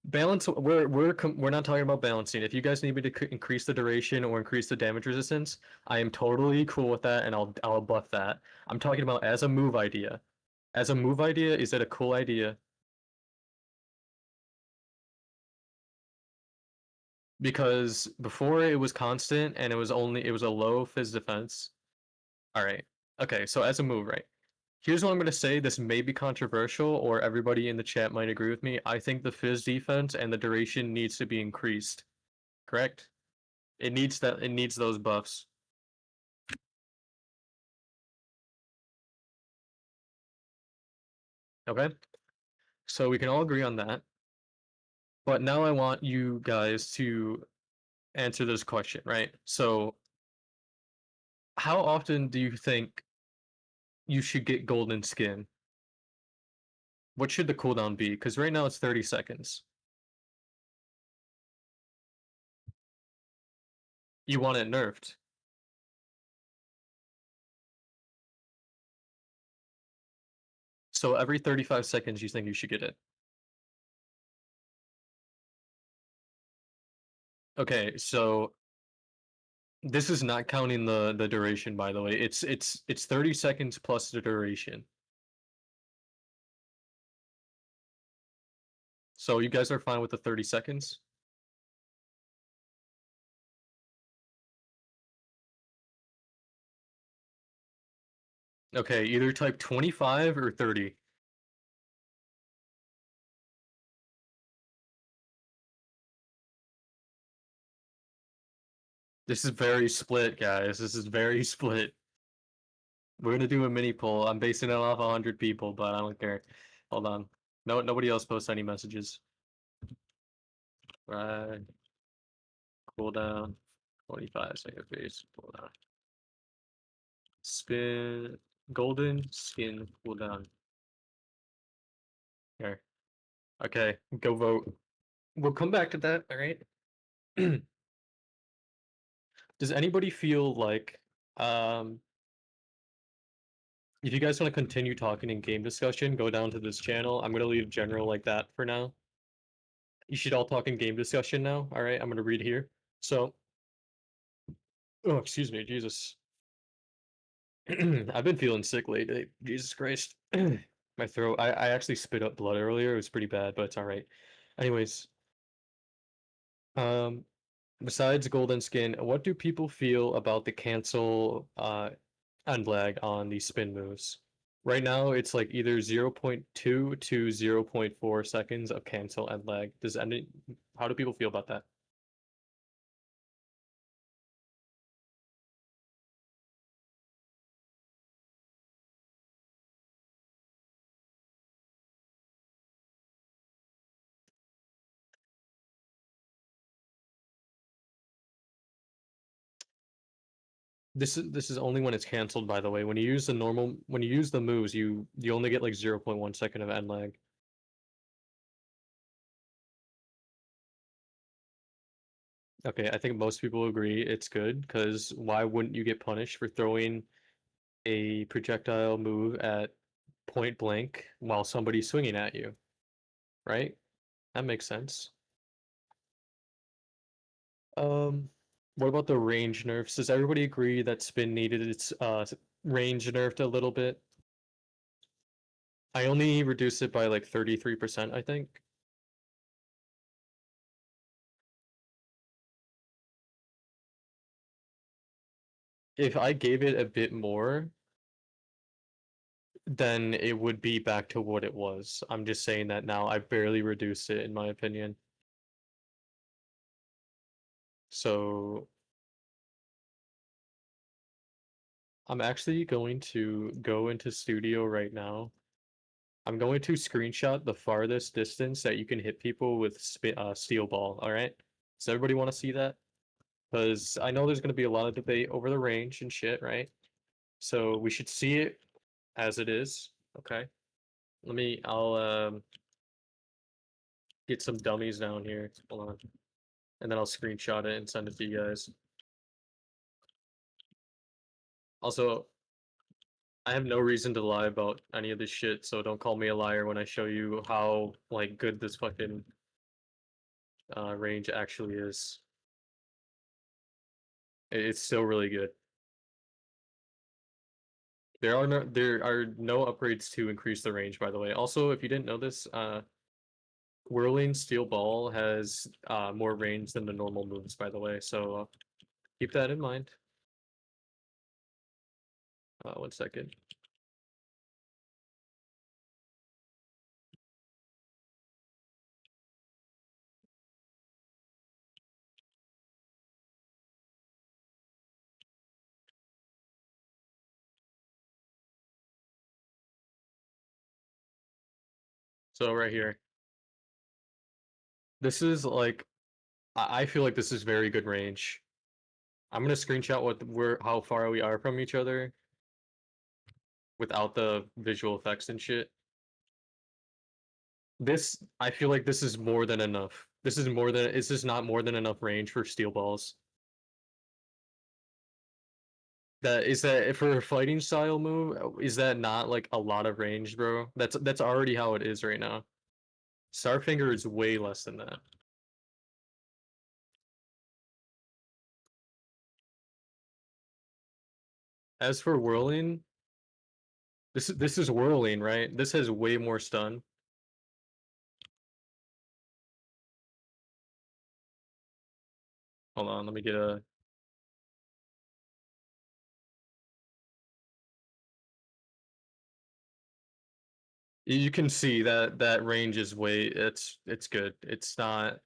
Balance. We're not talking about balancing. If you guys need me to increase the duration or increase the damage resistance, I am totally cool with that, and I'll buff that. I'm talking about as a move idea. As a move idea, is it a cool idea? Because before it was constant and it was a low fizz defense. All right. Okay. So as a move, right? Here's what I'm gonna say. This may be controversial, or everybody in the chat might agree with me. I think the fizz defense and the duration needs to be increased. Correct? It needs those buffs. Okay? So we can all agree on that. But now I want you guys to answer this question, right? So how often do you think you should get golden skin? What should the cooldown be? Because right now it's 30 seconds. You want it nerfed. So every 35 seconds you think you should get it. Okay, so this is not counting the duration, by the way. It's 30 seconds plus the duration. So you guys are fine with the 30 seconds? Okay, either type 25 or 30. This is very split, guys. This is very split. We're gonna do a mini poll. I'm basing it off 100 people, but I don't care. Hold on. No, nobody else posts any messages. Right. Cooldown. 25-second face. Cooldown. Spin. Golden skin cooldown. Here. Okay, go vote. We'll come back to that, alright? Does anybody feel like um if you guys want to continue talking in game discussion, go down to this channel. I'm gonna leave general like that for now. You should all talk in game discussion now. Alright, I'm gonna read here. So oh excuse me, Jesus. I've been feeling sick lately. Jesus Christ. My throat. I actually spit up blood earlier. It was pretty bad, but it's alright. Anyways, um besides golden skin, what do people feel about the cancel end lag on these spin moves? Right now, it's like either 0.2 to 0.4 seconds of cancel end lag. How do people feel about that? This is only when it's canceled, by the way. When you use the moves, you only get like 0.1 second of end lag. Okay, I think most people agree it's good because why wouldn't you get punished for throwing a projectile move at point blank while somebody's swinging at you, right? That makes sense. Um, what about the range nerfs? Does everybody agree that spin needed its range nerfed a little bit? I only reduced it by like 33%, I think. If I gave it a bit more, then it would be back to what it was. I'm just saying that now. I barely reduced it, in my opinion. So I'm actually going to go into Studio right now. I'm going to screenshot the farthest distance that you can hit people with steel ball. All right. Does everybody want to see that? Because I know there's going to be a lot of debate over the range and shit, right? So we should see it as it is. Okay. I'll get some dummies down here. Hold on. And then I'll screenshot it and send it to you guys. Also, I have no reason to lie about any of this shit, so don't call me a liar when I show you how like good this fucking range actually is. It's still really good. There are no upgrades to increase the range, by the way. Also, if you didn't know this, Whirling Steel Ball has more range than the normal moves, by the way, so keep that in mind. 1 second. So right here, this is like I feel like this is very good range. I'm gonna screenshot how far we are from each other without the visual effects and shit. I feel like this is more than enough. This is not more than enough range for steel balls. That for a fighting style move, is that not like a lot of range, bro? That's already how it is right now. Starfinger is way less than that. As for whirling, this is whirling, right? This has way more stun. Hold on, let me get a. You can see that that range is way. It's good. It's not.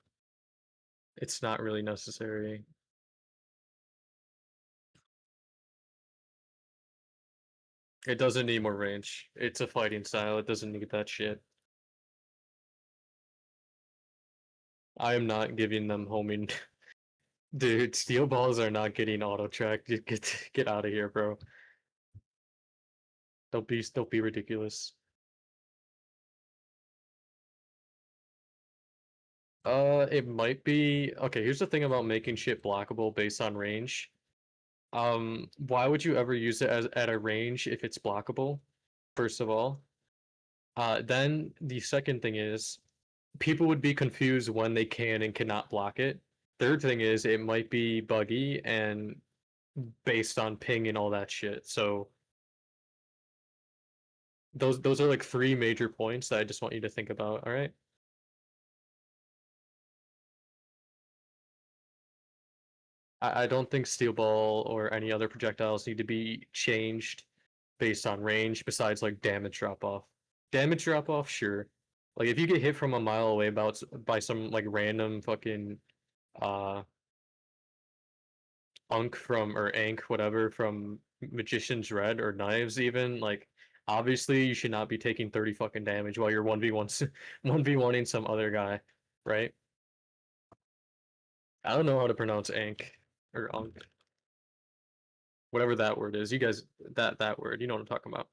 It's not really necessary. It doesn't need more range. It's a fighting style. It doesn't need that shit. I am not giving them homing. Dude, steel balls are not getting auto tracked. Get out of here, bro. Don't be ridiculous. It might be okay. Here's the thing about making shit blockable based on range. Why would you ever use it as at a range if it's blockable? First of all, then the second thing is people would be confused when they can and cannot block it. Third thing is it might be buggy and based on ping and all that shit. So those are like three major points that I just want you to think about. All right. I don't think steel ball or any other projectiles need to be changed based on range besides like damage drop off. Damage drop off, sure. Like if you get hit from a mile away about by some like random fucking uh unk from or ank whatever from Magician's Red or Knives even, like obviously you should not be taking 30 fucking damage while you're 1v1 1v1ing some other guy, right? I don't know how to pronounce ank or unk. Whatever that word is. You guys that word, you know what I'm talking about.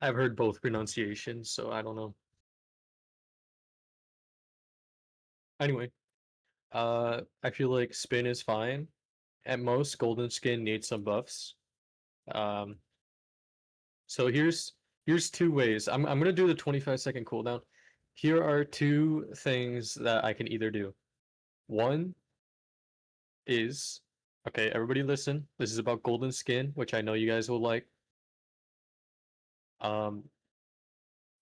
I've heard both pronunciations, so I don't know. Anyway, I feel like spin is fine. At most, golden skin needs some buffs. Um, so here's two ways. I'm gonna do the 25-second cooldown. Here are two things that I can either do. One is okay, everybody listen. This is about golden skin, which I know you guys will like. Um,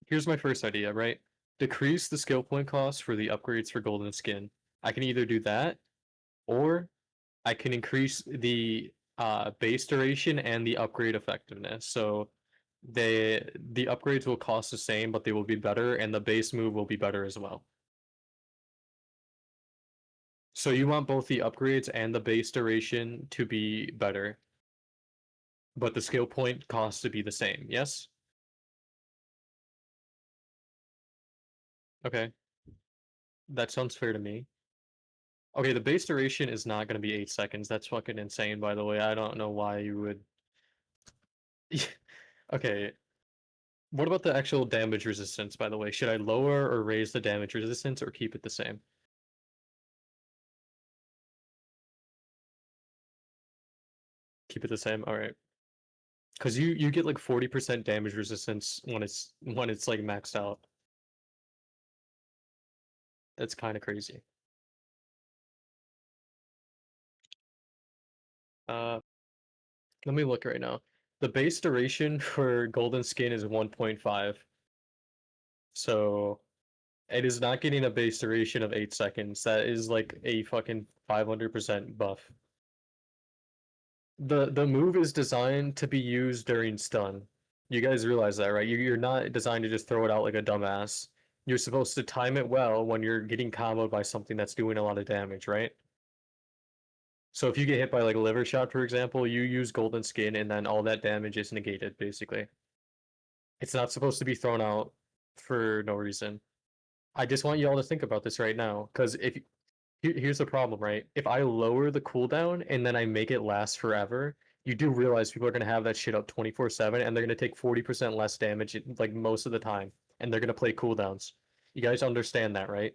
Here's my first idea, right? Decrease the skill point cost for the upgrades for golden skin. I can either do that, or I can increase the base duration and the upgrade effectiveness. So the upgrades will cost the same, but they will be better, and the base move will be better as well. So you want both the upgrades and the base duration to be better, but the skill point cost to be the same. Yes? Okay. That sounds fair to me. Okay, the base duration is not going to be 8 seconds. That's fucking insane, by the way. I don't know why you would. Okay, what about the actual damage resistance, by the way? Should I lower or raise the damage resistance or keep it the same? Keep it the same. All right. Because you get like 40% damage resistance when it's like maxed out. That's kind of crazy. Uh, Let me look right now. The base duration for golden skin is 1.5. So it is not getting a base duration of 8 seconds. That is like a fucking 500% buff. The move is designed to be used during stun. You guys realize that, right? You're not designed to just throw it out like a dumbass. You're supposed to time it well when you're getting comboed by something that's doing a lot of damage, right? So if you get hit by like a liver shot, for example, you use golden skin and then all that damage is negated, basically. It's not supposed to be thrown out for no reason. I just want you all to think about this right now, because if here's the problem, right? If I lower the cooldown and then I make it last forever, you do realize people are gonna have that shit up 24/7 and they're gonna take 40% less damage like most of the time, and they're gonna play cooldowns. You guys understand that, right?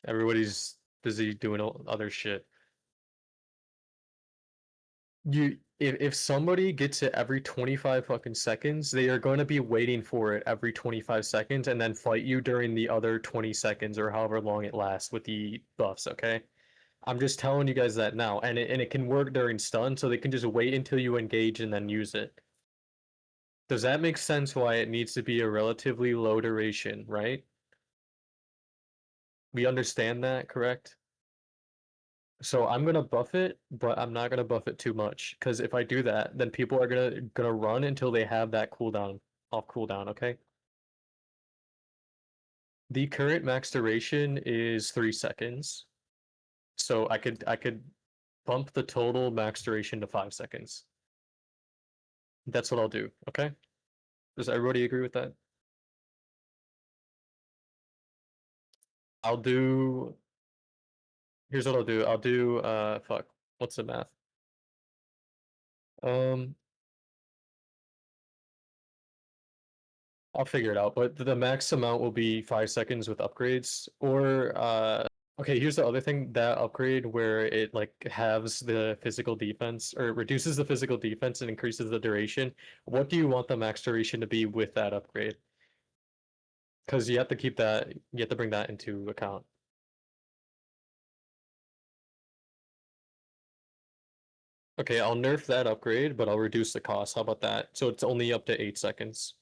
Everybody's busy doing other shit. If somebody gets it every 25 fucking seconds, they are going to be waiting for it every 25 seconds and then fight you during the other 20 seconds or however long it lasts with the buffs, okay? I'm just telling you guys that now, and it can work during stun, so they can just wait until you engage and then use it. Does that make sense why it needs to be a relatively low duration, right? We understand that, correct? So I'm gonna buff it, but I'm not gonna buff it too much, because if I do that, then people are gonna run until they have that cooldown off cooldown, okay? The current max duration is 3 seconds. So I could bump the total max duration to 5 seconds. That's what I'll do, okay? Does everybody agree with that? I'll do Here's what I'll do. I'll do fuck. What's the math? Um I'll figure it out, but the max amount will be 5 seconds with upgrades. Or okay, here's the other thing, that upgrade where it like halves the physical defense or reduces the physical defense and increases the duration. What do you want the max duration to be with that upgrade? Because you have to keep that, you have to bring that into account. Okay, I'll nerf that upgrade, but I'll reduce the cost. How about that? So it's only up to 8 seconds.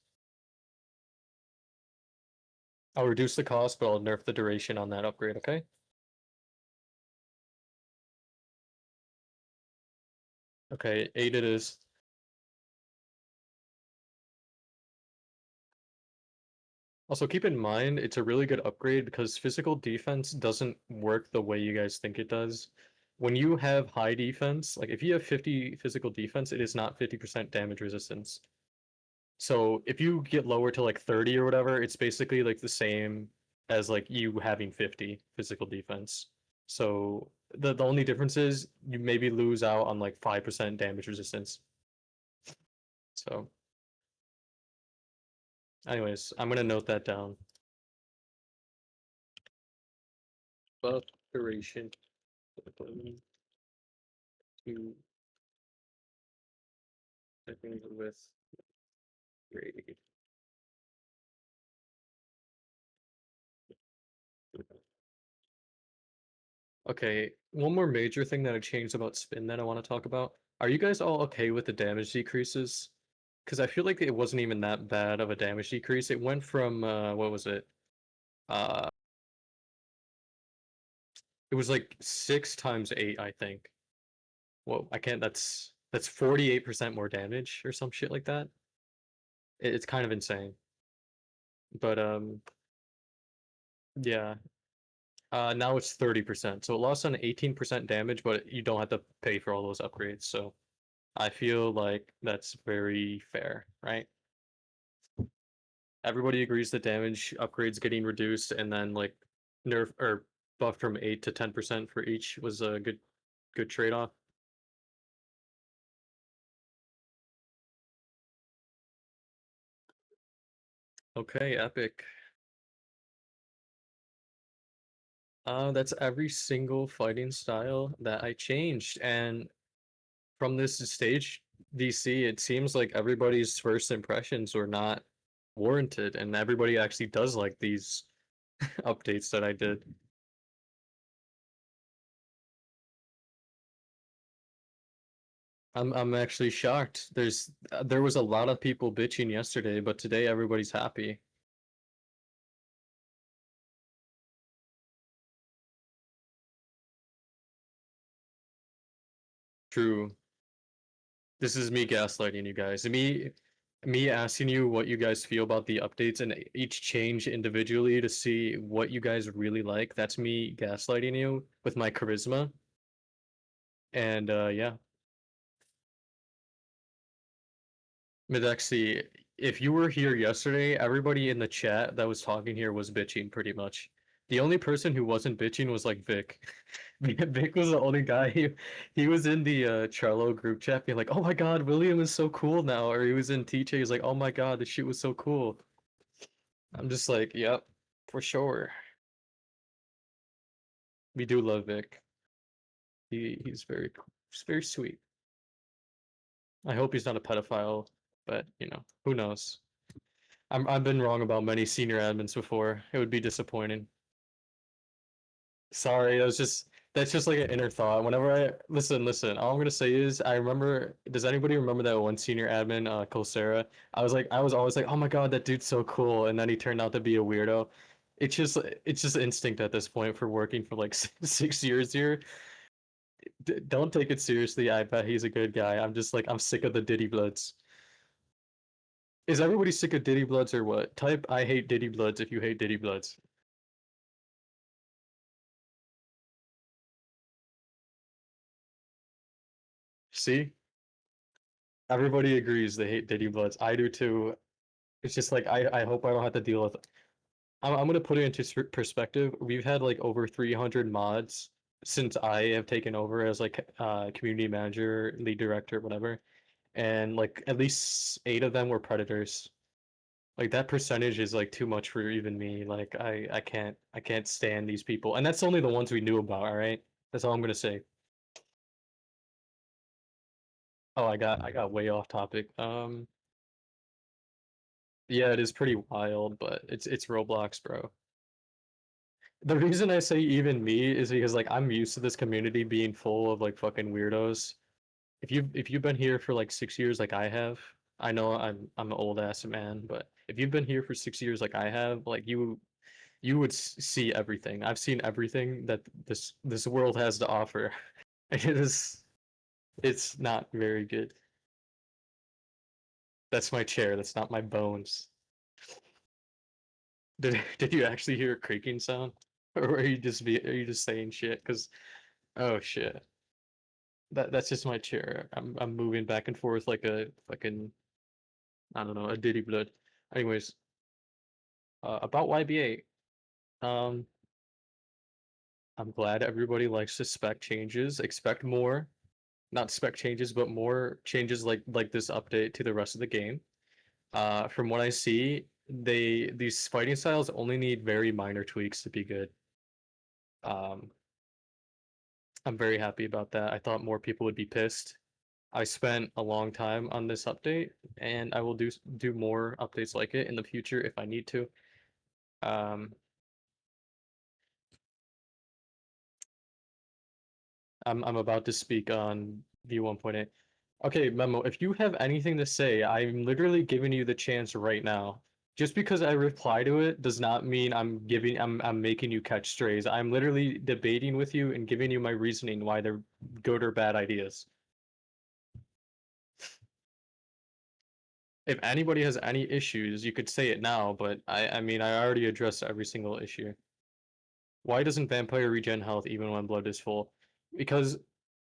I'll reduce the cost, but I'll nerf the duration on that upgrade, okay? Okay, 8 it is. Also, keep in mind, it's a really good upgrade because physical defense doesn't work the way you guys think it does. When you have high defense, like if you have 50 physical defense, it is not 50% damage resistance. So if you get lower to like 30 or whatever, it's basically like the same as like you having 50 physical defense. So the only difference is you maybe lose out on like 5% damage resistance. So anyways, I'm gonna note that down. Buff duration to checking with grade. Okay, one more major thing that I changed about spin that I want to talk about. Are you guys all okay with the damage decreases? Because I feel like it wasn't even that bad of a damage decrease. It went from what was it? Uh it was like 6 times 8, I think. Well, I can't, that's 48% more damage or some shit like that. It's kind of insane. But yeah. Now it's 30%. So it lost on 18% damage, but you don't have to pay for all those upgrades. So I feel like that's very fair, right? Everybody agrees that damage upgrades getting reduced and then like nerf or buff from 8 to 10% for each was a good trade-off. Okay, epic. That's every single fighting style that I changed, and from this stage DC, it seems like everybody's first impressions were not warranted, and everybody actually does like these updates that I did. I'm actually shocked. There was a lot of people bitching yesterday, but today everybody's happy. True. This is me gaslighting you guys. Me asking you what you guys feel about the updates and each change individually to see what you guys really like. That's me gaslighting you with my charisma. And yeah. Medexi, if you were here yesterday, everybody in the chat that was talking here was bitching pretty much. The only person who wasn't bitching was like Vic. Vic was the only guy. He was in the Charlo group chat being like, "Oh my God, William is so cool now," or he was in TJ. He's like, "Oh my God, this shit was so cool." I'm just like, "Yep, for sure." We do love Vic. He's very sweet. I hope he's not a pedophile, but you know, who knows? I've been wrong about many senior admins before. It would be disappointing. Sorry, that's just like an inner thought. Whenever I listen, all I'm gonna say is I remember. Does anybody remember that one senior admin, Colsera? I was always like, oh my God, that dude's so cool, and then he turned out to be a weirdo. It's just instinct at this point for working for like 6 years here. Don't take it seriously. I bet he's a good guy. I'm just like I'm sick of the Diddy Bloods. Is everybody sick of Diddy Bloods or what? Type I hate Diddy Bloods if you hate Diddy Bloods. See? Everybody agrees they hate Diddy Bloods. I do too. It's just like I hope I don't have to deal with. I'm gonna put it into perspective. We've had like over 300 mods since I have taken over as like community manager, lead director, whatever, and like at least 8 of them were predators. Like that percentage is like too much for even me. Like I can't stand these people, and that's only the ones we knew about. All right, that's all I'm gonna say. Oh, I got way off topic. Yeah, it is pretty wild, but it's Roblox, bro. The reason I say even me is because like I'm used to this community being full of like fucking weirdos. If you've been here for like 6 years like I have, I know I'm an old ass man, but if you've been here for 6 years like I have, like you would see everything. I've seen everything that this world has to offer. It is it's not very good. That's my chair. That's not my bones. Did you actually hear a creaking sound, or are you just saying shit? Because oh shit. That's just my chair. I'm moving back and forth like a fucking I don't know a Diddy blood. Anyways, about YBA. Um, I'm glad everybody likes to spec changes. Expect more, not spec changes, but more changes like this update to the rest of the game. From what I see, these fighting styles only need very minor tweaks to be good. Um, I'm very happy about that. I thought more people would be pissed. I spent a long time on this update, and I will do more updates like it in the future if I need to. Um, I'm about to speak on V1.8. Okay, Memo, if you have anything to say, I'm literally giving you the chance right now. Just because I reply to it does not mean I'm making you catch strays. I'm literally debating with you and giving you my reasoning why they're good or bad ideas. If anybody has any issues, you could say it now, but I mean I already addressed every single issue. Why doesn't vampire regen health even when blood is full? Because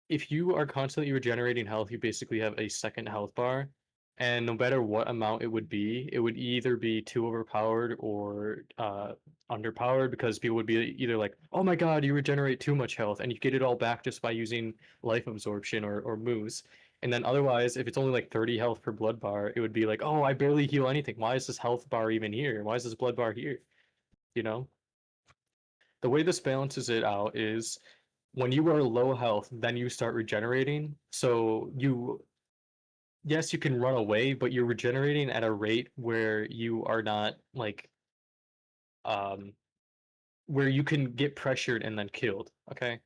if you are constantly regenerating health, you basically have a second health bar, and no matter what amount it would either be too overpowered or underpowered because people would be either like, "Oh my God, you regenerate too much health," and you get it all back just by using life absorption or moves. And then otherwise, if it's only like 30 health per blood bar, it would be like, "Oh, I barely heal anything. Why is this health bar even here? Why is this blood bar here?" You know? The way this balances it out is when you are low health, then you start regenerating. So yes, you can run away, but you're regenerating at a rate where you are not like, um, where you can get pressured and then killed. Okay.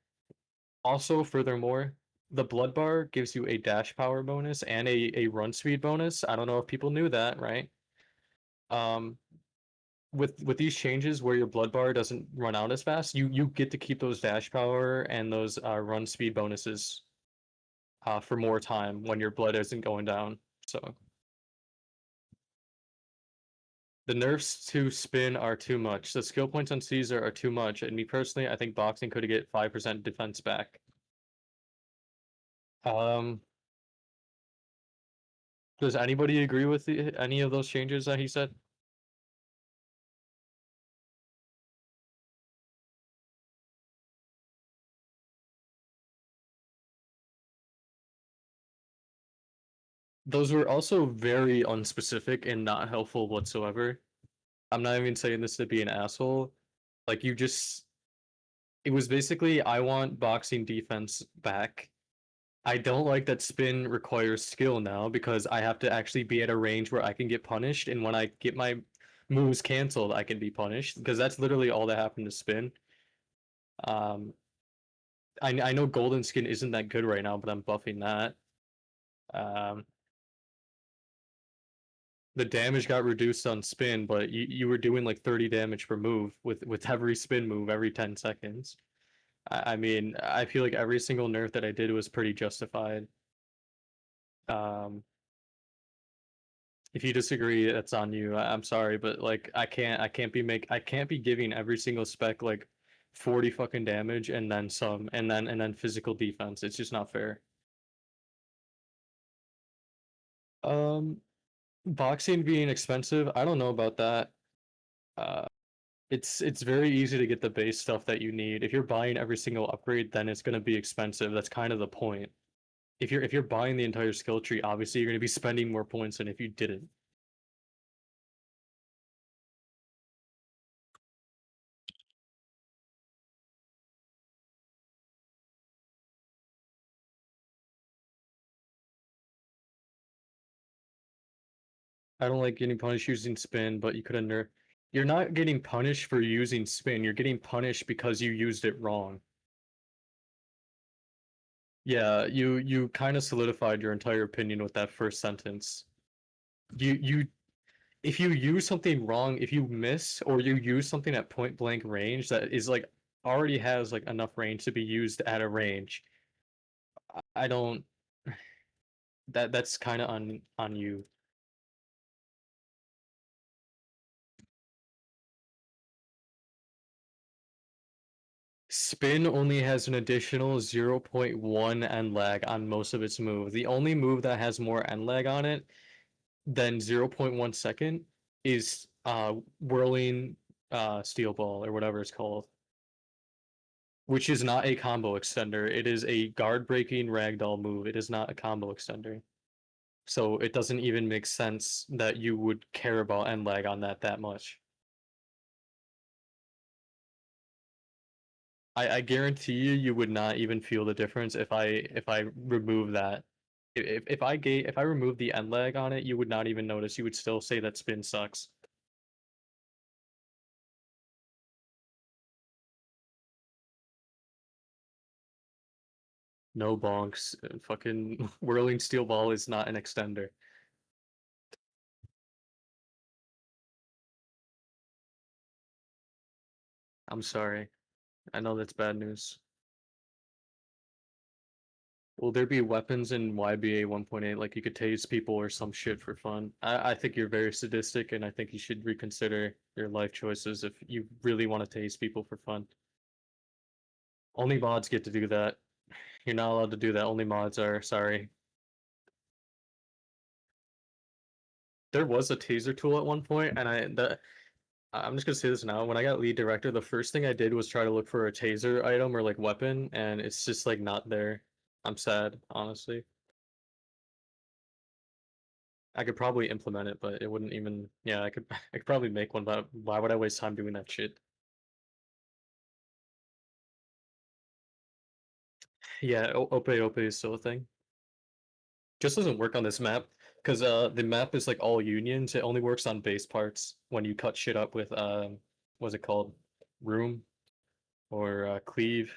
Also, furthermore, the blood bar gives you a dash power bonus and a run speed bonus. I don't know if people knew that, right? Um, with these changes where your blood bar doesn't run out as fast, you get to keep those dash power and those run speed bonuses for more time when your blood isn't going down. So the nerfs to spin are too much. The skill points on Caesar are too much. And me personally, I think boxing could get 5% defense back. Um, does anybody agree with any of those changes that he said? those were also very unspecific and not helpful whatsoever. I'm not even saying this to be an asshole. Like you just it was basically I want boxing defense back. I don't like that spin requires skill now because I have to actually be at a range where I can get punished, and when I get my moves canceled, I can be punished because that's literally all that happened to spin. Um, I know golden skin isn't that good right now, but I'm buffing that. Um, the damage got reduced on spin, but you were doing like 30 damage per move with every spin move every 10 seconds. I mean, I feel like every single nerf that I did was pretty justified. Um, if you disagree, that's on you. I'm sorry, but like I can't be giving every single spec like 40 fucking damage and then some and then physical defense. It's just not fair. Um, boxing being expensive, I don't know about that. Uh, it's very easy to get the base stuff that you need. If you're buying every single upgrade, then it's gonna be expensive. That's kind of the point. If you're buying the entire skill tree, obviously you're gonna be spending more points than if you didn't. I don't like getting punished using spin, but you could have nerfed. You're not getting punished for using spin. You're getting punished because you used it wrong. Yeah, you kind of solidified your entire opinion with that first sentence. You if you use something wrong, if you miss or you use something at point blank range that is like already has like enough range to be used at a range, I don't that's kind of on you. Spin only has an additional 0.1 end lag on most of its moves. The only move that has more end lag on it than 0.1 second is whirling steel ball or whatever it's called, which is not a combo extender. It is a guard breaking ragdoll move. It is not a combo extender. So it doesn't even make sense that you would care about end lag on that much. I guarantee you would not even feel the difference if I remove that. If I remove the end lag on it, you would not even notice. You would still say that spin sucks. No bonks. Fucking whirling steel ball is not an extender. I'm sorry. I know that's bad news. Will there be weapons in YBA 1.8 like you could tase people or some shit for fun? I think you're very sadistic and I think you should reconsider your life choices if you really want to tase people for fun. Only mods get to do that. You're not allowed to do that. Only mods are. Sorry. There was a taser tool at one point, and I'm just gonna say this now. When I got lead director, the first thing I did was try to look for a taser item or like weapon, and it's just like not there. I'm sad, honestly. I could probably implement it, but it wouldn't even. Yeah, I could. I could probably make one, but why would I waste time doing that shit? Yeah, Ope Ope is still a thing. Just doesn't work on this map because the map is like all unions. It only works on base parts when you cut shit up with what's it called, room or cleave,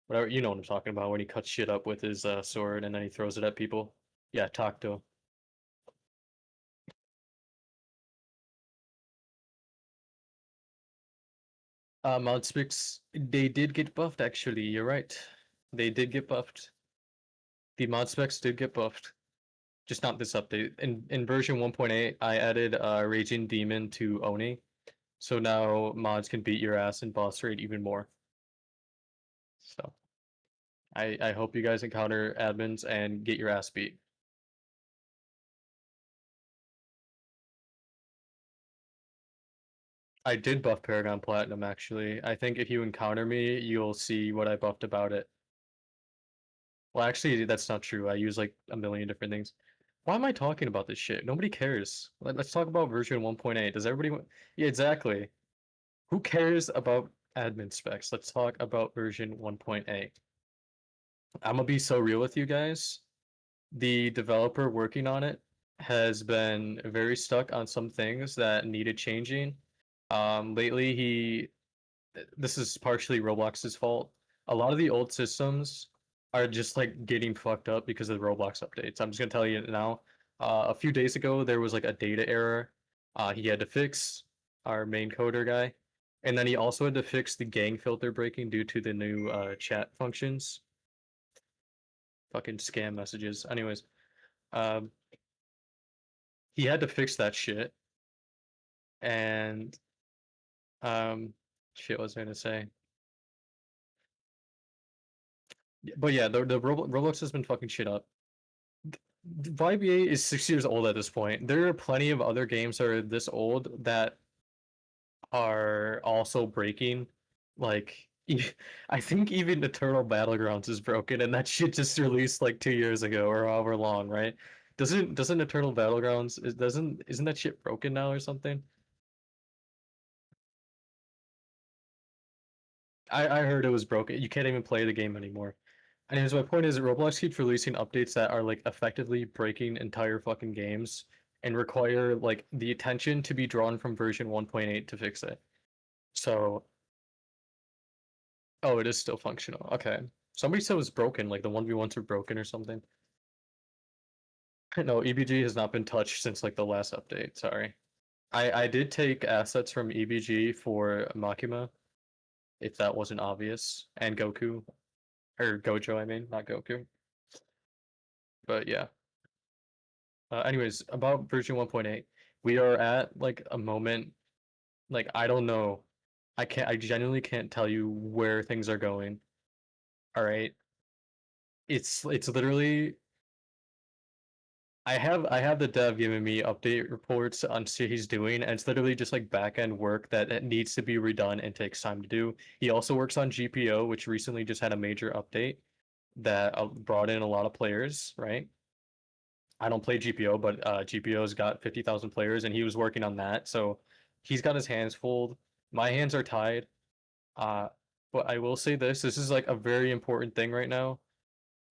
whatever. You know what I'm talking about when he cuts shit up with his sword and then he throws it at people. Yeah, Takto. Mod specs they did get buffed actually. You're right. They did get buffed. The mod specs did get buffed. Just not this update. In version 1.8, I added Raging Demon to Oni. So now mods can beat your ass in boss raid even more. So I hope you guys encounter admins and get your ass beat. I did buff Paragon Platinum actually. I think if you encounter me, you'll see what I buffed about it. Well, actually, that's not true. I use like a million different things. Why am I talking about this shit? Nobody cares. Let's talk about version 1.8. Does everybody want? Yeah, exactly. Who cares about admin specs? Let's talk about version 1.8. I'm gonna be so real with you guys. The developer working on it has been very stuck on some things that needed changing. Lately, this is partially Roblox's fault. A lot of the old systems are just like getting fucked up because of the Roblox updates. I'm just gonna tell you now. A few days ago, there was like a data error. He had to fix our main coder guy, and then he also had to fix the gang filter breaking due to the new chat functions. Fucking scam messages. Anyways, um, he had to fix that shit, and um, shit, what was I gonna say? But yeah, the Roblox has been fucking shit up. YBA is 6 years old at this point. There are plenty of other games that are this old that are also breaking. Like, I think even Eternal Battlegrounds is broken, and that shit just released like 2 years ago or however long, right? Doesn't Eternal Battlegrounds isn't that shit broken now or something? I heard it was broken. You can't even play the game anymore. Anyways, my point is Roblox keeps releasing updates that are like effectively breaking entire fucking games and require like the attention to be drawn from version 1.8 to fix it. So, oh, it is still functional. Okay. Somebody said it was broken, like the 1v1s were broken or something. No, EBG has not been touched since like the last update. Sorry. I did take assets from EBG for Makima, if that wasn't obvious, and Goku. Or Gojo, I mean, not Goku. But yeah. Anyways, about version 1.8, we are at like a moment, like I don't know. I genuinely can't tell you where things are going. All right. It's literally I have the dev giving me update reports on shit he's doing, and it's literally just like back end work that needs to be redone and takes time to do. He also works on GPO, which recently just had a major update that brought in a lot of players, right? I don't play GPO, but GPO's got 50,000 players, and he was working on that. So he's got his hands full. My hands are tied. Uh, but I will say this: this is like a very important thing right now.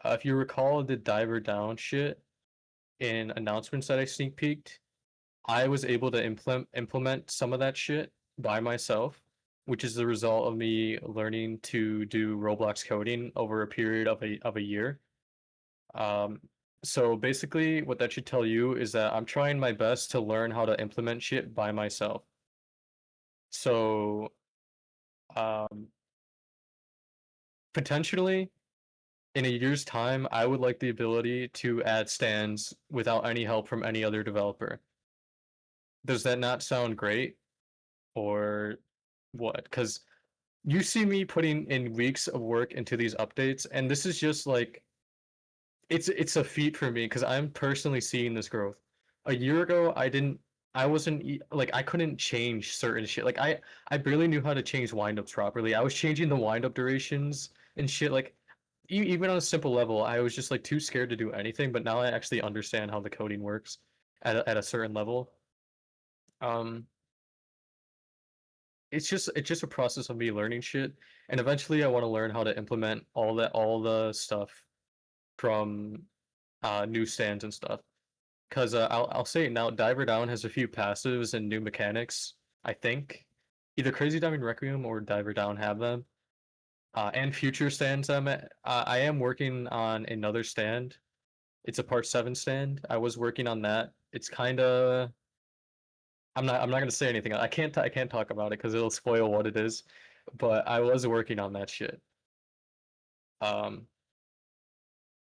If you recall the diver down shit in announcements that I sneak peeked, I was able to implement some of that shit by myself, which is the result of me learning to do Roblox coding over a period of a year. Um, so basically, what that should tell you is that I'm trying my best to learn how to implement shit by myself. So, um, potentially in a year's time, I would like the ability to add stands without any help from any other developer. Does that not sound great, or what? Because you see me putting in weeks of work into these updates, and this is just like it's a feat for me because I'm personally seeing this growth. A year ago, I wasn't like I couldn't change certain shit. Like I barely knew how to change windups properly. I was changing the windup durations and shit. Like even on a simple level, I was just like too scared to do anything. But now I actually understand how the coding works at a certain level. Um, it's just a process of me learning shit, and eventually I want to learn how to implement all the stuff from new stands and stuff. Because I'll say it now, Diver Down has a few passives and new mechanics. I think either Crazy Diamond Requiem or Diver Down have them. And future stands I am working on another stand. It's a part 7 stand. I was working on that. It's kind of I'm not gonna say anything. I can't talk about it because it'll spoil what it is. But I was working on that shit. Um,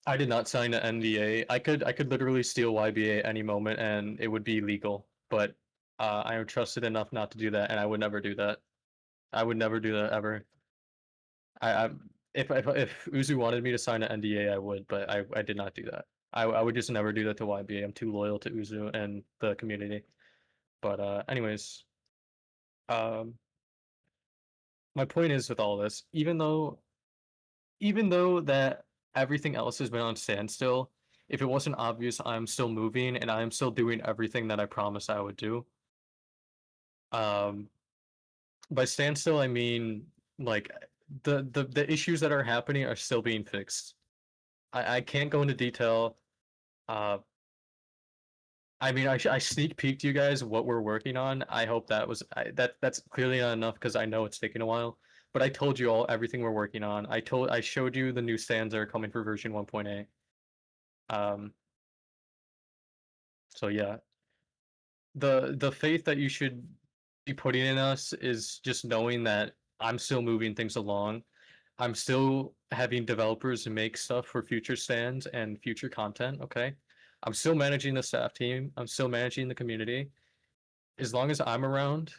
I did not sign an NDA. I could literally steal YBA at any moment and it would be legal. But I am trusted enough not to do that, and I would never do that. I would never do that ever. I if Uzu wanted me to sign an NDA, I would, but I did not do that. I would just never do that to YBA. I'm too loyal to Uzu and the community. But anyways, um, my point is with all this, even though that everything else has been on standstill, If it wasn't obvious, I'm still moving and I'm still doing everything that I promised I would do. Um, by standstill, I mean like the issues that are happening are still being fixed. I can't go into detail. Uh, I mean, I sneak peeked you guys what we're working on. I hope that was that's clearly not enough because I know it's taking a while. But I told you all everything we're working on. I showed you the new stands that are coming for version 1.8. Um, so yeah, the faith that you should be putting in us is just knowing that I'm still moving things along. I'm still having developers make stuff for future stands and future content. Okay, I'm still managing the staff team. I'm still managing the community. As long as I'm around,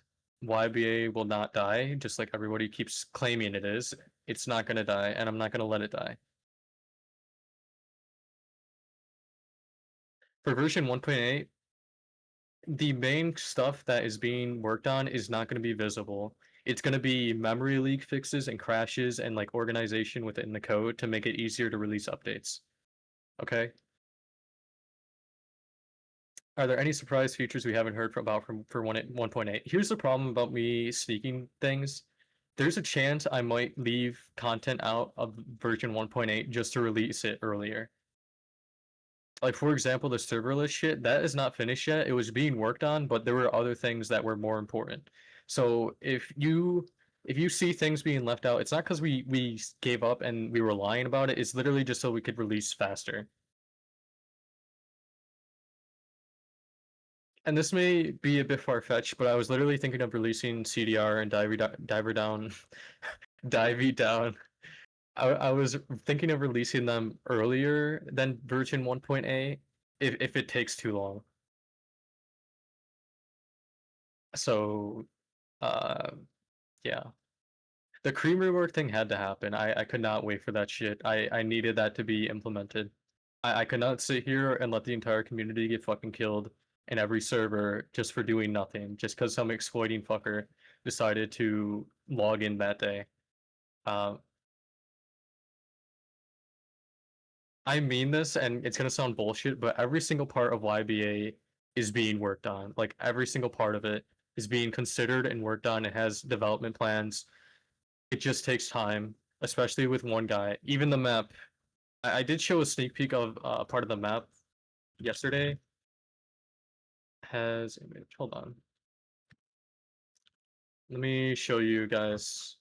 YBA will not die, just like everybody keeps claiming it is. It's not going to die, and I'm not going to let it die. For version 1.8, the main stuff that is being worked on is not going to be visible. It's going to be memory leak fixes and crashes and like organization within the code to make it easier to release updates. Okay? Are there any surprise features we haven't heard about from for 1.8? Here's the problem about me sneaking things. There's a chance I might leave content out of version 1.8 just to release it earlier. Like for example, the serverless shit, that is not finished yet. It was being worked on, but there were other things that were more important. So if you see things being left out, it's not because we gave up and we were lying about it. It's literally just so we could release faster. And this may be a bit far-fetched, but I was literally thinking of releasing CDR and Diver Down, Divey Down. I was thinking of releasing them earlier than version 1.8 if it takes too long. So, uh, yeah. The cream rework thing had to happen. I could not wait for that shit. I needed that to be implemented. I could not sit here and let the entire community get fucking killed in every server just for doing nothing, just because some exploiting fucker decided to log in that day. Um, I mean this, and it's gonna sound bullshit, but every single part of YBA is being worked on. Like every single part of it is being considered and worked on. It has development plans. It just takes time, especially with one guy. Even the map. I did show a sneak peek of part of the map yesterday. Has hold on. Let me show you guys.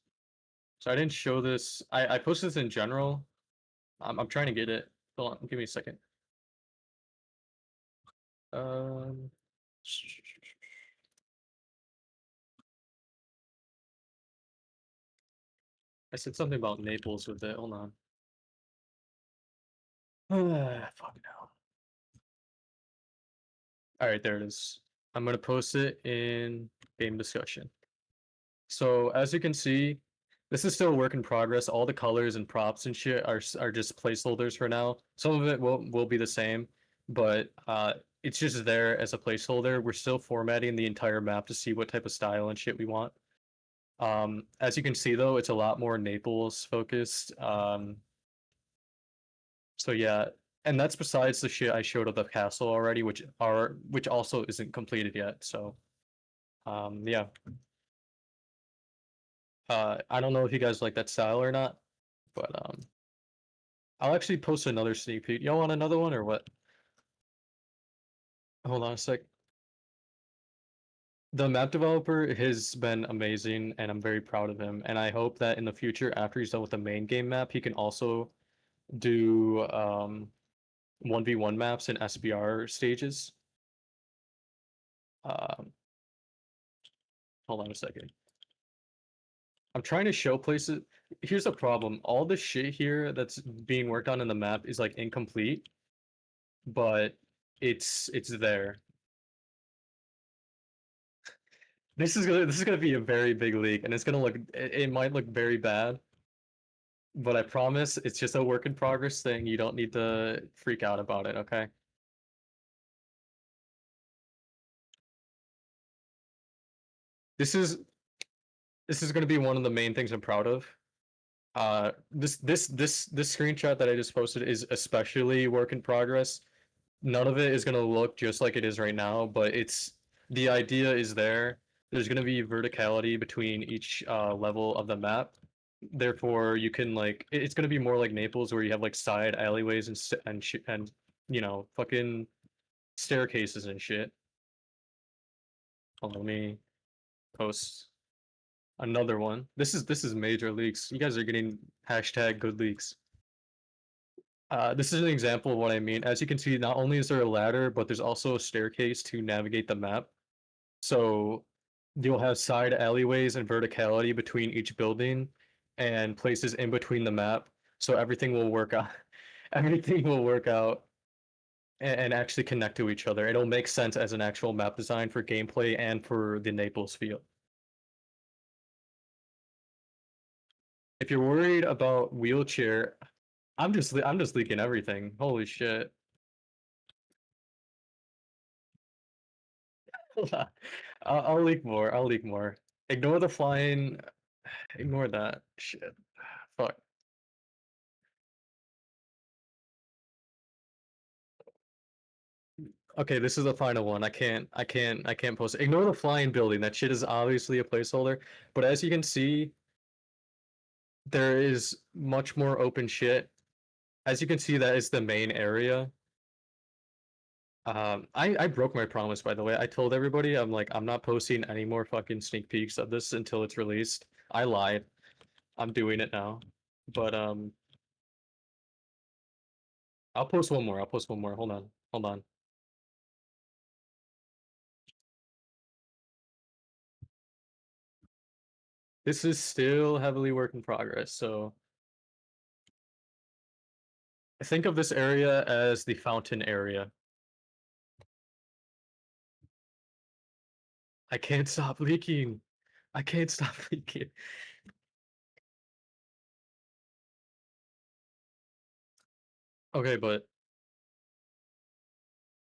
So I didn't show this. I posted this in general. I'm trying to get it. Hold on, give me a second. Um, I said something about Naples with it. Hold on. Fuck no. All right, there it is. I'm gonna post it in game discussion. So as you can see, this is still a work in progress. All the colors and props and shit are just placeholders for now. Some of it will be the same, but it's just there as a placeholder. We're still formatting the entire map to see what type of style and shit we want. As you can see though, it's a lot more Naples focused. So yeah, and that's besides the shit I showed of the castle already, which also isn't completed yet. So yeah. I don't know if you guys like that style or not, but I'll actually post another sneak peek. Y'all want another one or what? Hold on a sec. The map developer has been amazing, and I'm very proud of him. And I hope that in the future, after he's done with the main game map, he can also do 1v1 maps and SBR stages. Um, hold on a second. I'm trying to show places. Here's the problem. All the shit here that's being worked on in the map is like incomplete, but it's there. This is gonna be a very big leak, and it's gonna look it might look very bad, but I promise it's just a work in progress thing. You don't need to freak out about it, okay? This is this is gonna be one of the main things I'm proud of. This screenshot that I just posted is especially work in progress. None of it is gonna look just like it is right now, but the idea is there. There's gonna be verticality between each level of the map. Therefore, you can like it's gonna be more like Naples, where you have like side alleyways and fucking staircases and shit. Hold on, let me post another one. This is major leaks. You guys are getting hashtag good leaks. This is an example of what I mean. As you can see, not only is there a ladder, but there's also a staircase to navigate the map. So you'll have side alleyways and verticality between each building and places in between the map. So everything will work out. Everything will work out and actually connect to each other. It'll make sense as an actual map design for gameplay and for the Naples feel. If you're worried about wheelchair, I'm just leaking everything. Holy shit. I'll leak more. I'll leak more. Ignore the flying. Ignore that. Shit. Fuck. Okay, this is the final one. I can't post it. Ignore the flying building. That shit is obviously a placeholder. But as you can see, there is much more open shit. As you can see, that is the main area. I broke my promise, by the way. I told everybody I'm not posting any more fucking sneak peeks of this until it's released. I lied. I'm doing it now. But I'll post one more. I'll post one more. Hold on. Hold on. This is still heavily work in progress, so think of this area as the fountain area. I can't stop leaking. I can't stop leaking. Okay, but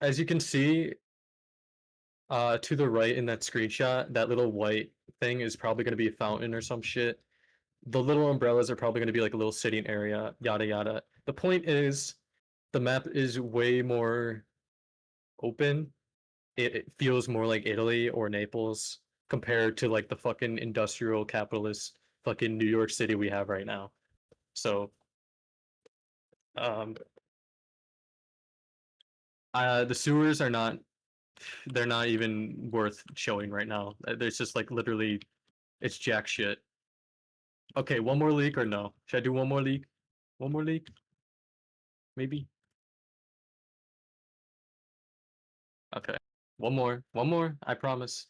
as you can see, to the right in that screenshot, that little white thing is probably going to be a fountain or some shit. The little umbrellas are probably going to be like a little sitting area, yada yada. The point is, the map is way more open. It feels more like Italy or Naples compared to like the fucking industrial capitalist fucking New York City we have right now. So, um, the sewers are not. They're not even worth showing right now. There's just like literally, it's jack shit. Okay, one more leak or no? Should I do one more leak? One more leak? Maybe? Okay. One more. One more. I promise.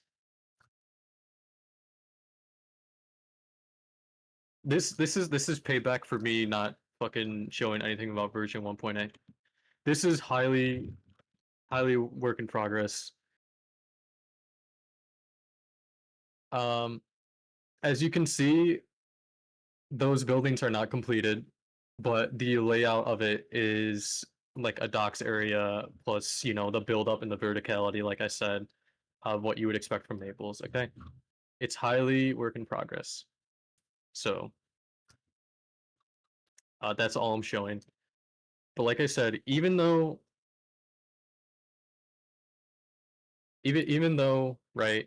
This is payback for me not fucking showing anything about version 1.8. This is highly work in progress. Um, as you can see, those buildings are not completed, but the layout of it is like a docks area plus, the build up and the verticality, like I said, of what you would expect from Naples. Okay. It's highly work in progress. So that's all I'm showing. But like I said, even though, right,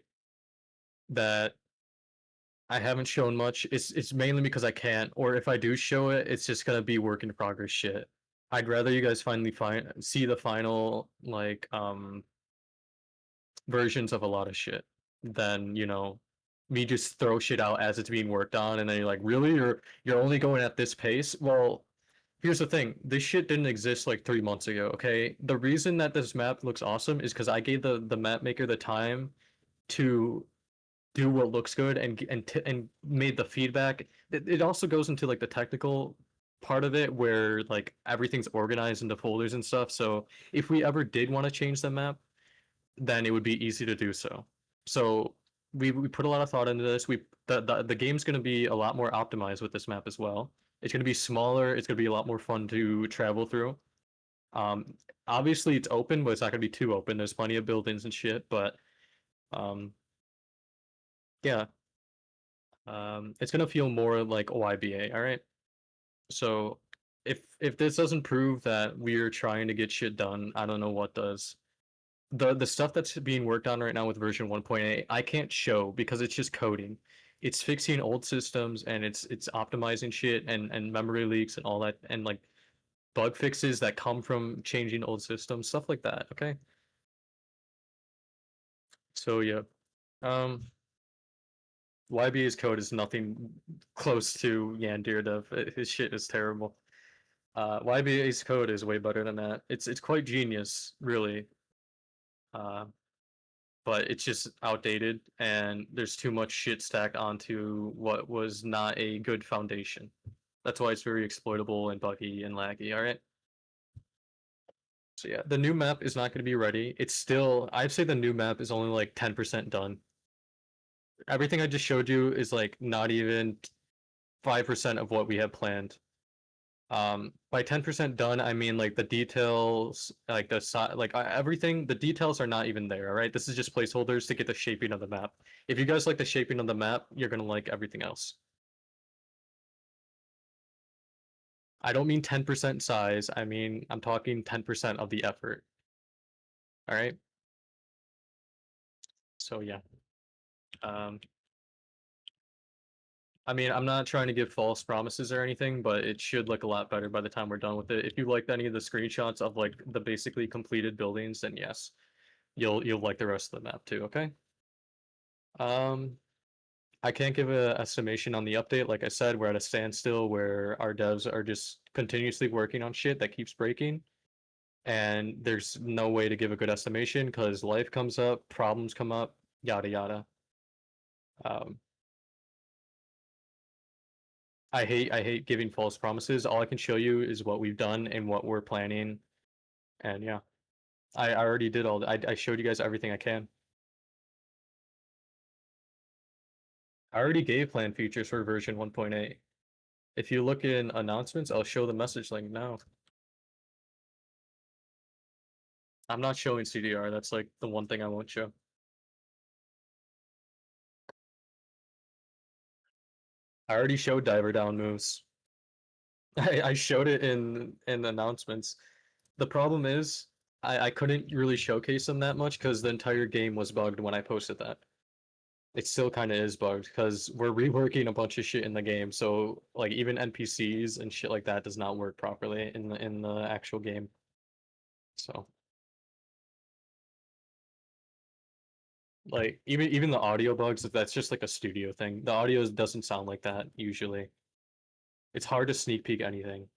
that I haven't shown much, it's mainly because I can't, or if I do show it, it's just gonna be work in progress shit. I'd rather you guys finally see the final like versions of a lot of shit than, me just throw shit out as it's being worked on and then you're like, really? You're only going at this pace? Well, here's the thing. This shit didn't exist like 3 months ago, okay? The reason that this map looks awesome is because I gave the map maker the time to do what looks good and made the feedback. It also goes into like the technical part of it where like everything's organized into folders and stuff. So if we ever did want to change the map, then it would be easy to do so. So we put a lot of thought into this. The game's going to be a lot more optimized with this map as well. It's going to be smaller. It's going to be a lot more fun to travel through. Um, Obviously it's open, but it's not going to be too open. There's plenty of buildings and shit, but um, yeah, it's going to feel more like YBA. All right. So if this doesn't prove that we're trying to get shit done, I don't know what does. The stuff that's being worked on right now with version 1.8, I can't show because it's just coding. It's fixing old systems and it's optimizing shit and memory leaks and all that and like bug fixes that come from changing old systems, stuff like that, okay? So yeah. Um YBA's code is nothing close to Yandir dev. His shit is terrible. YBA's code is way better than that. It's quite genius, really. Uh, but it's just outdated and there's too much shit stacked onto what was not a good foundation. That's why it's very exploitable and buggy and laggy, alright? So yeah, the new map is not going to be ready. It's still, I'd say the new map is only like 10% done. Everything I just showed you is like not even 5% of what we have planned. By 10% done, I mean like the details, like the like everything, the details are not even there, all right? This is just placeholders to get the shaping of the map. If you guys like the shaping of the map, you're gonna like everything else. I don't mean 10% size, I mean I'm talking 10% of the effort. All right? So yeah. Um I mean, I'm not trying to give false promises or anything, but it should look a lot better by the time we're done with it. If you liked any of the screenshots of like the basically completed buildings, then yes, you'll like the rest of the map too, okay? Um, I can't give a estimation on the update. Like I said, we're at a standstill where our devs are just continuously working on shit that keeps breaking, and there's no way to give a good estimation because life comes up, problems come up, yada yada. Um, I hate giving false promises. All I can show you is what we've done and what we're planning, and yeah, I already did all. I showed you guys everything I can. I already gave plan features for version 1.8. If you look in announcements, I'll show the message link now. I'm not showing CDR. That's like the one thing I won't show. I already showed diver down moves. I showed it in announcements. The problem is I couldn't really showcase them that much because the entire game was bugged when I posted that. It still kind of is bugged because we're reworking a bunch of shit in the game. So like even NPCs and shit like that does not work properly in the actual game. So like even the audio bugs, that's just like a studio thing. The audio doesn't sound like that usually. It's hard to sneak peek anything.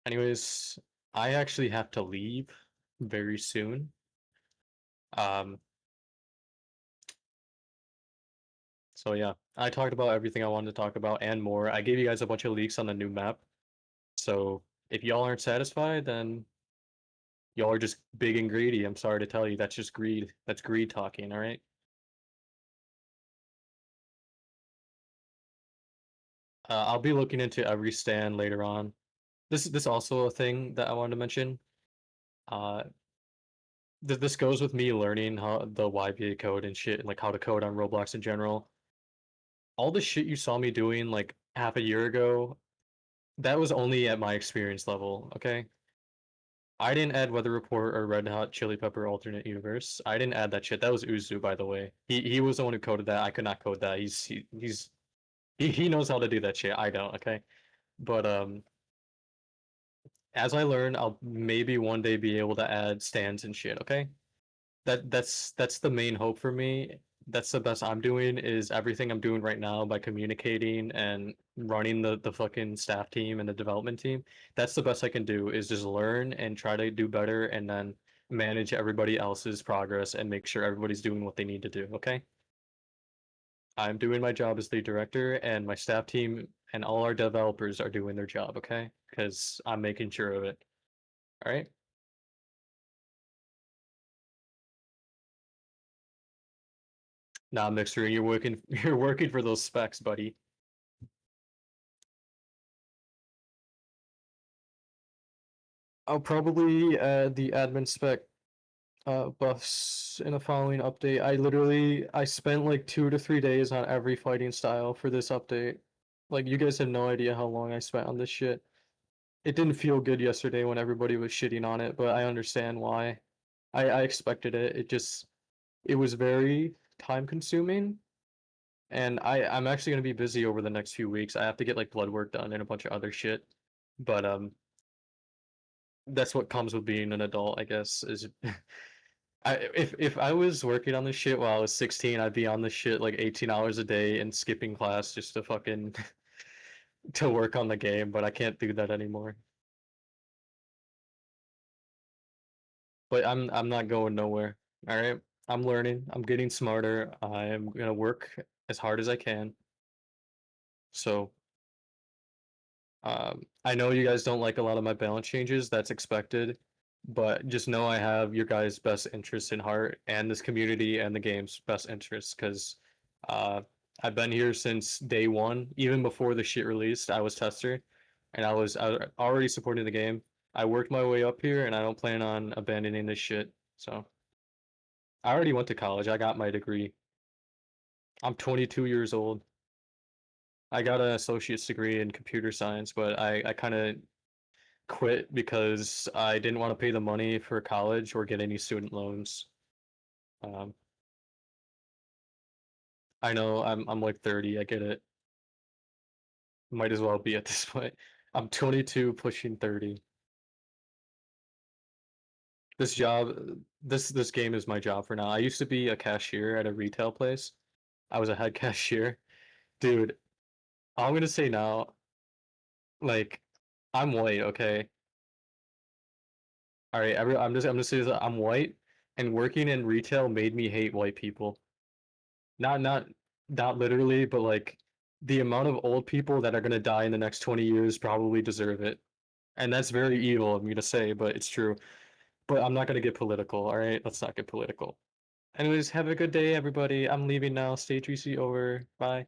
Anyways, I actually have to leave very soon. Um, so yeah, I talked about everything I wanted to talk about and more. I gave you guys a bunch of leaks on the new map. So if y'all aren't satisfied, then y'all are just big and greedy. I'm sorry to tell you, that's just greed. That's greed talking, all right? I'll be looking into every stand later on. This also a thing that I wanted to mention. Uh, this goes with me learning how the YBA code and shit, and like how to code on Roblox in general. All the shit you saw me doing like half a year ago, that was only at my experience level, okay? I didn't add Weather Report or Red Hot Chili Pepper Alternate Universe. I didn't add that shit. That was Uzu, by the way. He was the one who coded that. I could not code that. He knows how to do that shit. I don't, okay? But as I learn, I'll maybe one day be able to add stands and shit, okay? That's the main hope for me. That's the best I'm doing is everything I'm doing right now by communicating and running the fucking staff team and the development team. That's the best I can do is just learn and try to do better and then manage everybody else's progress and make sure everybody's doing what they need to do, okay? I'm doing my job as the director and my staff team and all our developers are doing their job, okay? Because I'm making sure of it. All right? Nah, Mixer, you're working you're working for those specs, buddy. I'll probably add the admin spec buffs in a following update. I spent like 2 to 3 days on every fighting style for this update. Like you guys have no idea how long I spent on this shit. It didn't feel good yesterday when everybody was shitting on it, but I understand why. I expected it. It was very time consuming, and I'm actually gonna be busy over the next few weeks. I have to get like blood work done and a bunch of other shit. But that's what comes with being an adult, I guess, is if I was working on this shit while I was 16, I'd be on this shit like 18 hours a day and skipping class just to fucking to work on the game, but I can't do that anymore. But I'm not going nowhere. All right. I'm learning. I'm getting smarter. I'm gonna work as hard as I can. So I know you guys don't like a lot of my balance changes. That's expected, but just know I have your guys' best interests in heart and this community and the game's best interests because uh, I've been here since day one, even before the shit released. I was tester, and I was already supporting the game. I worked my way up here, and I don't plan on abandoning this shit. So I already went to college. I got my degree. I'm 22 years old. I got an associate's degree in computer science, but I kind of quit because I didn't want to pay the money for college or get any student loans. Um, I know I'm like 30. I get it. Might as well be at this point. I'm 22, pushing 30. This job, this game is my job for now. I used to be a cashier at a retail place. I was a head cashier. Dude, I'm gonna say now, like, I'm white, okay? All right, I'm just saying that I'm white, and working in retail made me hate white people. Not not not literally, but like the amount of old people that are gonna die in the next 20 years probably deserve it. And that's very evil of me to say, but it's true. But I'm not gonna get political, all right? Let's not get political. Anyways, have a good day, everybody. I'm leaving now. Stay juicy over. Bye.